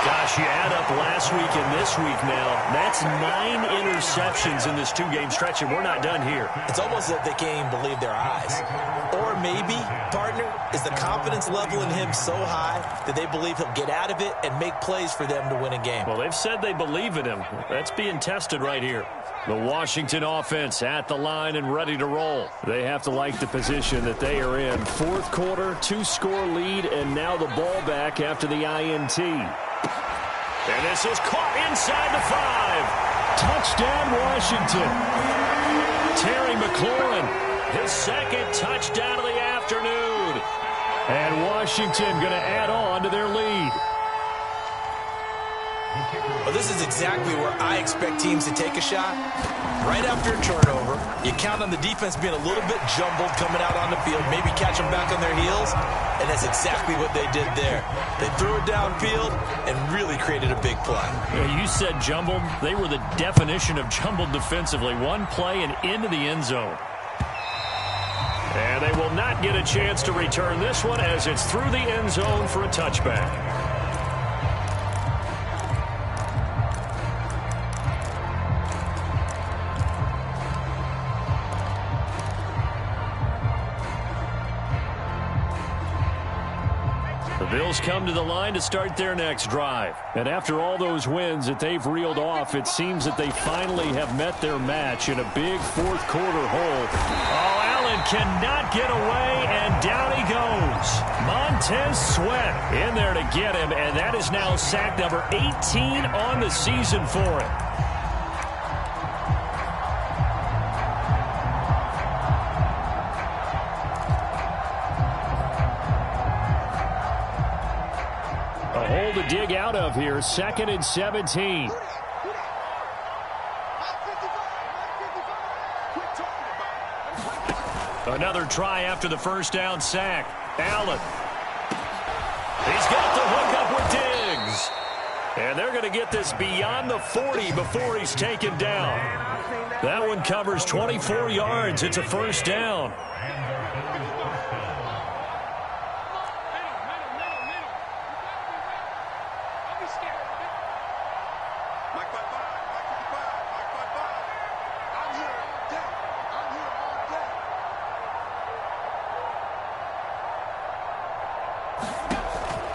Gosh, you add up last week and this week now. That's 9 interceptions in this 2-game stretch, and we're not done here. It's almost like they can't even believe their eyes. Or maybe, partner, is the confidence level in him so high that they believe he'll get out of it and make plays for them to win a game. Well, they've said they believe in him. That's being tested right here. The Washington offense at the line and ready to roll. They have to like the position that they are in. Fourth quarter, 2-score lead, and now the ball back after the INT. And this is caught inside the 5. Touchdown, Washington. Terry McLaurin. his second touchdown of the afternoon. And Washington going to add on to their lead. Well, this is exactly where I expect teams to take a shot. Right after a turnover, you count on the defense being a little bit jumbled coming out on the field, maybe catch them back on their heels, and that's exactly what they did there. They threw it downfield and really created a big play. You said jumbled. They were the definition of jumbled defensively. One play and into the end zone. And they will not get a chance to return this one as it's through the end zone for a touchback. The Bills come to the line to start their next drive. And after all those wins that they've reeled off, it seems that they finally have met their match in a big fourth quarter hole. Oh, Allen cannot get away, and down he goes. Montez Sweat in there to get him, and that is now sack number 18 on the season for him. A hole to dig out of here, 2nd and 17. Another try after the first down sack. Allen. He's got the hook up with Diggs. And they're going to get this beyond the 40 before he's taken down. That one covers 24 yards. It's a first down.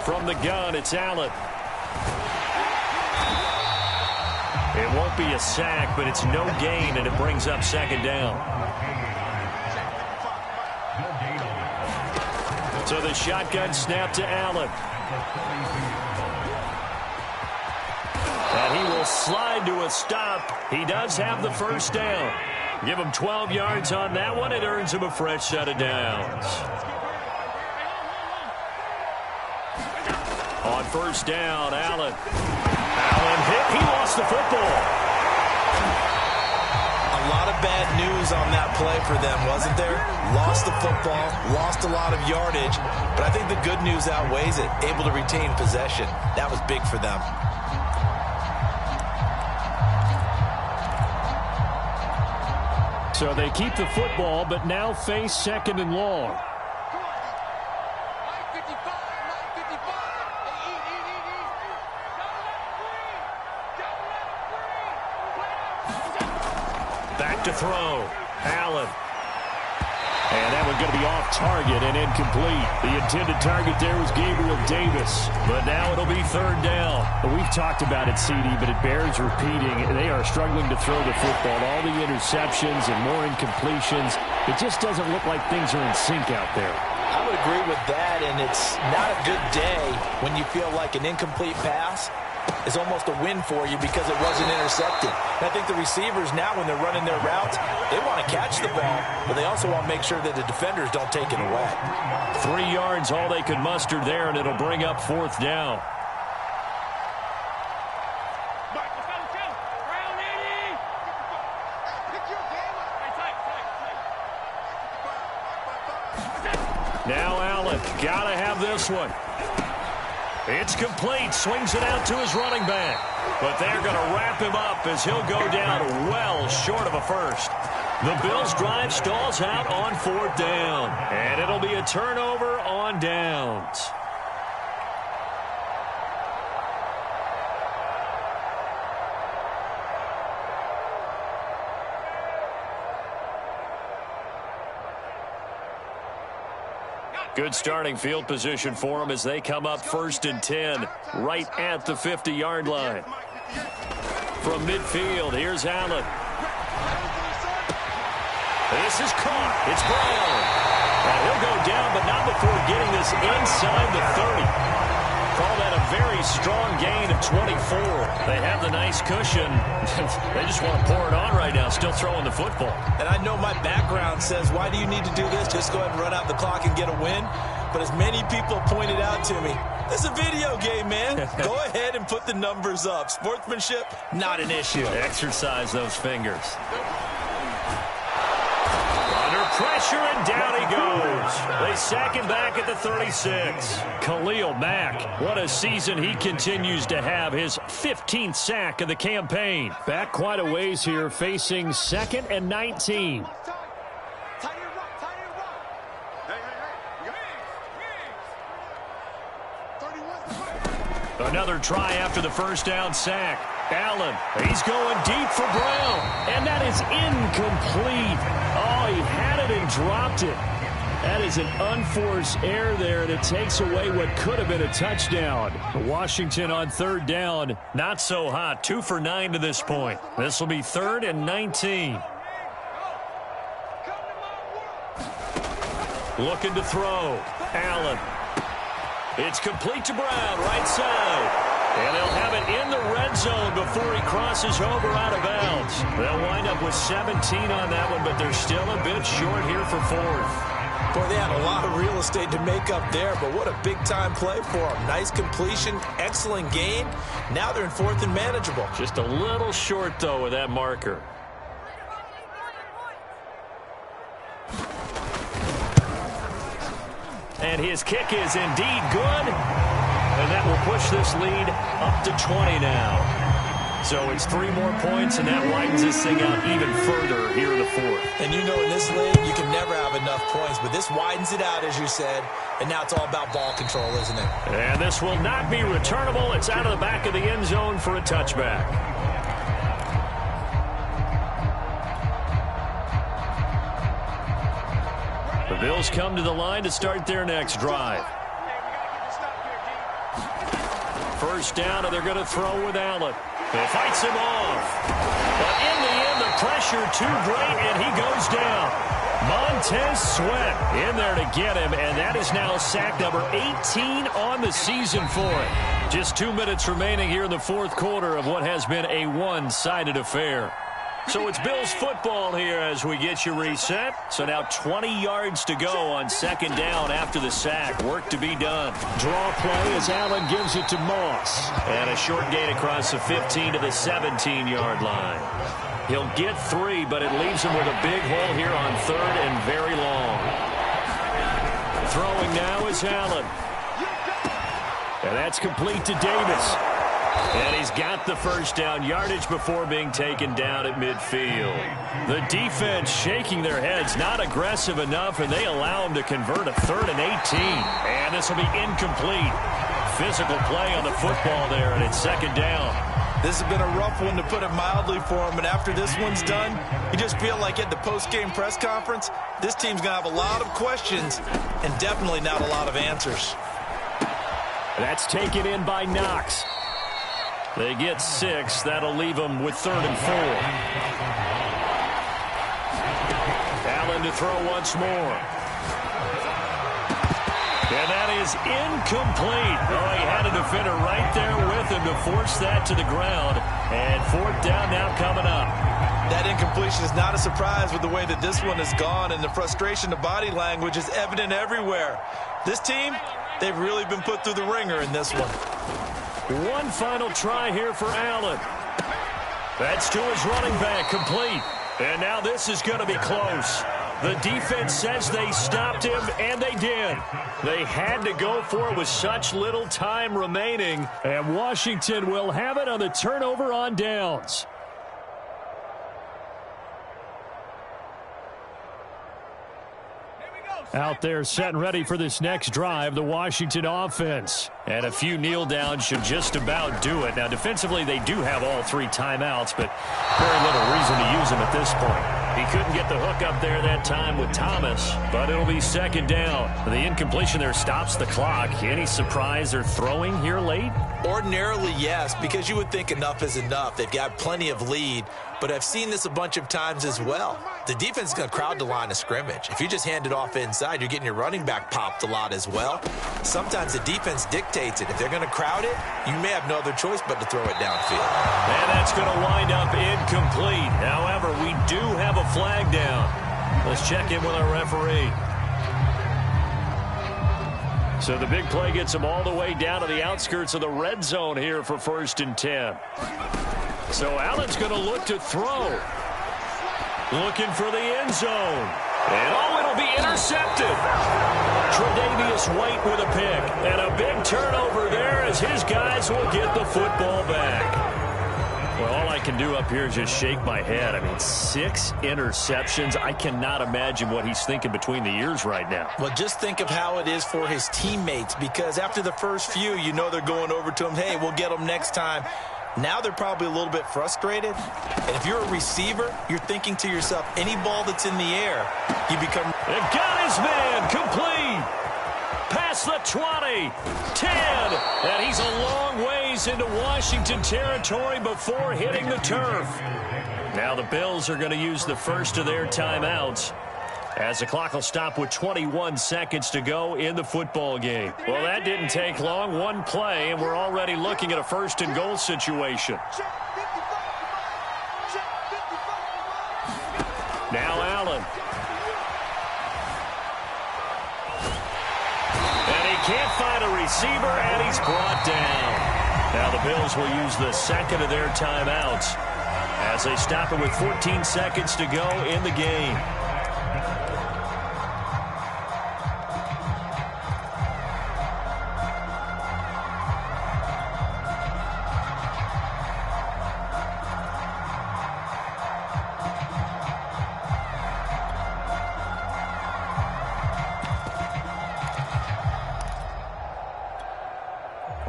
From the gun, it's Allen. It won't be a sack, but it's no gain, and it brings up second down. So the shotgun snap to Allen. And he will slide to a stop. He does have the first down. Give him 12 yards on that one. It earns him a fresh set of downs. On first down, Allen. Allen hit. He lost the football. A lot of bad news on that play for them, wasn't there? Lost the football, lost a lot of yardage, but I think the good news outweighs it. Able to retain possession. That was big for them. So they keep the football, but now face 2nd and long. Back to throw. Allen. And that one's going to be off target and incomplete. The intended target there was Gabriel Davis. But now it'll be third down. We've talked about it, CD, but it bears repeating. They are struggling to throw the football. All the interceptions and more incompletions. It just doesn't look like things are in sync out there. I would agree with that, and it's not a good day when you feel like an incomplete pass is almost a win for you because it wasn't intercepted. And I think the receivers now, when they're running their routes, they want to catch the ball, but they also want to make sure that the defenders don't take it away. 3 yards, all they could muster there, and it'll bring up fourth down. Now Allen, gotta have this one. It's complete, swings it out to his running back. But they're going to wrap him up as he'll go down well short of a first. The Bills' drive stalls out on fourth down. And it'll be a turnover on downs. Good starting field position for them as they come up 1st and 10, right at the 50-yard line. From midfield, here's Allen. This is caught. It's Brown. And he'll go down, but not before getting this inside the 30. Call that a very strong gain of 24. They have the nice cushion. They just want to pour it on right now, still throwing the football. And I know my background says, why do you need to do this? Just go ahead and run out the clock and get a win. But as many people pointed out to me, this is a video game, man. Go ahead and put the numbers up. Sportsmanship, not an issue. Exercise those fingers. Under pressure, and down he goes. They sack him back at the 36. Khalil Mack, what a season he continues to have. His 15th sack of the campaign. Back quite a ways here, facing 2nd and 19. Another try after the first down sack. Allen, he's going deep for Brown. And that is incomplete. Oh, he had it and dropped it. That is an unforced error there, and it takes away what could have been a touchdown. Washington on 3rd down. Not so hot. 2 for 9 to this point. This will be 3rd and 19. Looking to throw. Allen. It's complete to Brown, right side. And they'll have it in the red zone before he crosses over out of bounds. They'll wind up with 17 on that one, but they're still a bit short here for 4th. Boy, they had a lot of real estate to make up there, but what a big-time play for them. Nice completion, excellent gain. Now they're in 4th and manageable. Just a little short, though, with that marker. And his kick is indeed good. And that will push this lead up to 20 now. So it's 3 more points, and that widens this thing out even further here in the 4th. And you know in this league, you can never have enough points, but this widens it out, as you said. And now it's all about ball control, isn't it? And this will not be returnable. It's out of the back of the end zone for a touchback. The Bills come to the line to start their next drive. First down, and they're going to throw with Allen. They fights him off. But in the end, the pressure too great, and he goes down. Montez Sweat in there to get him, and that is now sack number 18 on the season for him. Just 2 minutes remaining here in the 4th quarter of what has been a one-sided affair. So it's Bills football here as we get you reset. So now 20 yards to go on 2nd down after the sack. Work to be done. Draw play as Allen gives it to Moss. And a short gain across the 15 to the 17-yard line. He'll get 3, but it leaves him with a big hole here on 3rd and very long. Throwing now is Allen. And that's complete to Davis. And he's got the first down, yardage before being taken down at midfield. The defense shaking their heads, not aggressive enough, and they allow him to convert a 3rd and 18. And this will be incomplete. Physical play on the football there, and it's 2nd down. This has been a rough one, to put it mildly, for him. And after this one's done, you just feel like at the post-game press conference, this team's going to have a lot of questions and definitely not a lot of answers. That's taken in by Knox. They get 6. That'll leave them with 3rd and 4. Allen to throw once more. And that is incomplete. Oh, he had a defender right there with him to force that to the ground. And 4th down now coming up. That incompletion is not a surprise with the way that this one has gone, and the frustration, the body language is evident everywhere. This team, they've really been put through the ringer in this one. One final try here for Allen. That's to his running back, complete. And now this is going to be close. The defense says they stopped him, and they did. They had to go for it with such little time remaining. And Washington will have it on the turnover on downs. Out there set and ready for this next drive, the Washington offense. And a few kneel downs should just about do it. Now, defensively, they do have all 3 timeouts, but very little reason to use them at this point. He couldn't get the hook up there that time with Thomas, but it'll be 2nd down. The incompletion there stops the clock. Any surprise they're throwing here late? Ordinarily, yes, because you would think enough is enough. They've got plenty of lead, but I've seen this a bunch of times as well. The defense is going to crowd the line of scrimmage. If you just hand it off inside, you're getting your running back popped a lot as well. Sometimes the defense dictates it. If they're going to crowd it, you may have no other choice but to throw it downfield. And that's going to wind up incomplete. However, we do flag down. Let's check in with our referee. So the big play gets him all the way down to the outskirts of the red zone here for 1st and 10. So Allen's going to look to throw. Looking for the end zone. And it'll be intercepted. Tre'Davious White with a pick. And a big turnover there as his guys will get the football back. Well, all I can do up here is just shake my head. I mean, 6 interceptions. I cannot imagine what he's thinking between the ears right now. Well, just think of how it is for his teammates, because after the first few, you know they're going over to him, hey, we'll get them next time. Now they're probably a little bit frustrated. And if you're a receiver, you're thinking to yourself, any ball that's in the air, you become... It got his man complete. Past the 20, 10, and he's a long ways into Washington territory before hitting the turf. Now the Bills are going to use the first of their timeouts as the clock will stop with 21 seconds to go in the football game. Well, that didn't take long. One play, and we're already looking at a 1st and goal situation. Now Allen. Can't find a receiver, and he's brought down. Now the Bills will use the second of their timeouts as they stop it with 14 seconds to go in the game.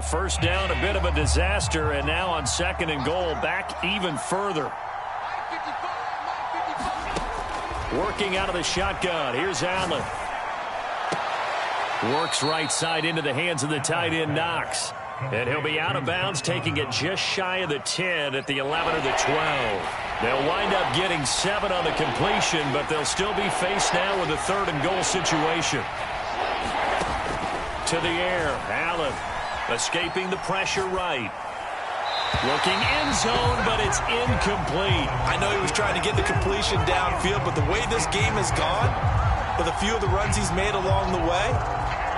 First down, a bit of a disaster, and now on 2nd and goal, back even further. Working out of the shotgun. Here's Allen. Works right side into the hands of the tight end, Knox. And he'll be out of bounds, taking it just shy of the 10 at the 11 or the 12. They'll wind up getting 7 on the completion, but they'll still be faced now with a 3rd and goal situation. To the air, Allen. Escaping the pressure right. Looking end zone, but it's incomplete. I know he was trying to get the completion downfield, but the way this game has gone, with a few of the runs he's made along the way,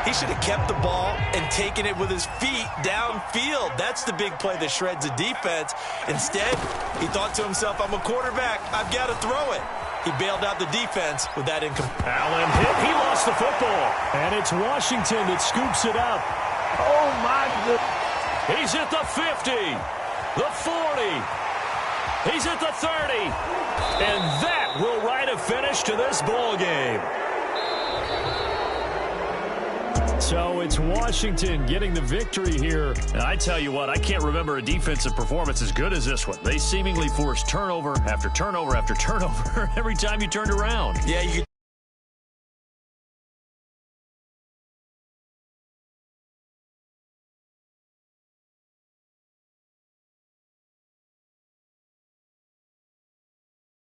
he should have kept the ball and taken it with his feet downfield. That's the big play that shreds the defense. Instead, he thought to himself, I'm a quarterback. I've got to throw it. He bailed out the defense with that incomplete. Allen hit. He lost the football. And it's Washington that scoops it up. Oh, my goodness. He's at the 50, the 40. He's at the 30. And that will write a finish to this ball game. So it's Washington getting the victory here. And I tell you what, I can't remember a defensive performance as good as this one. They seemingly forced turnover after turnover after turnover every time you turned around. Yeah, you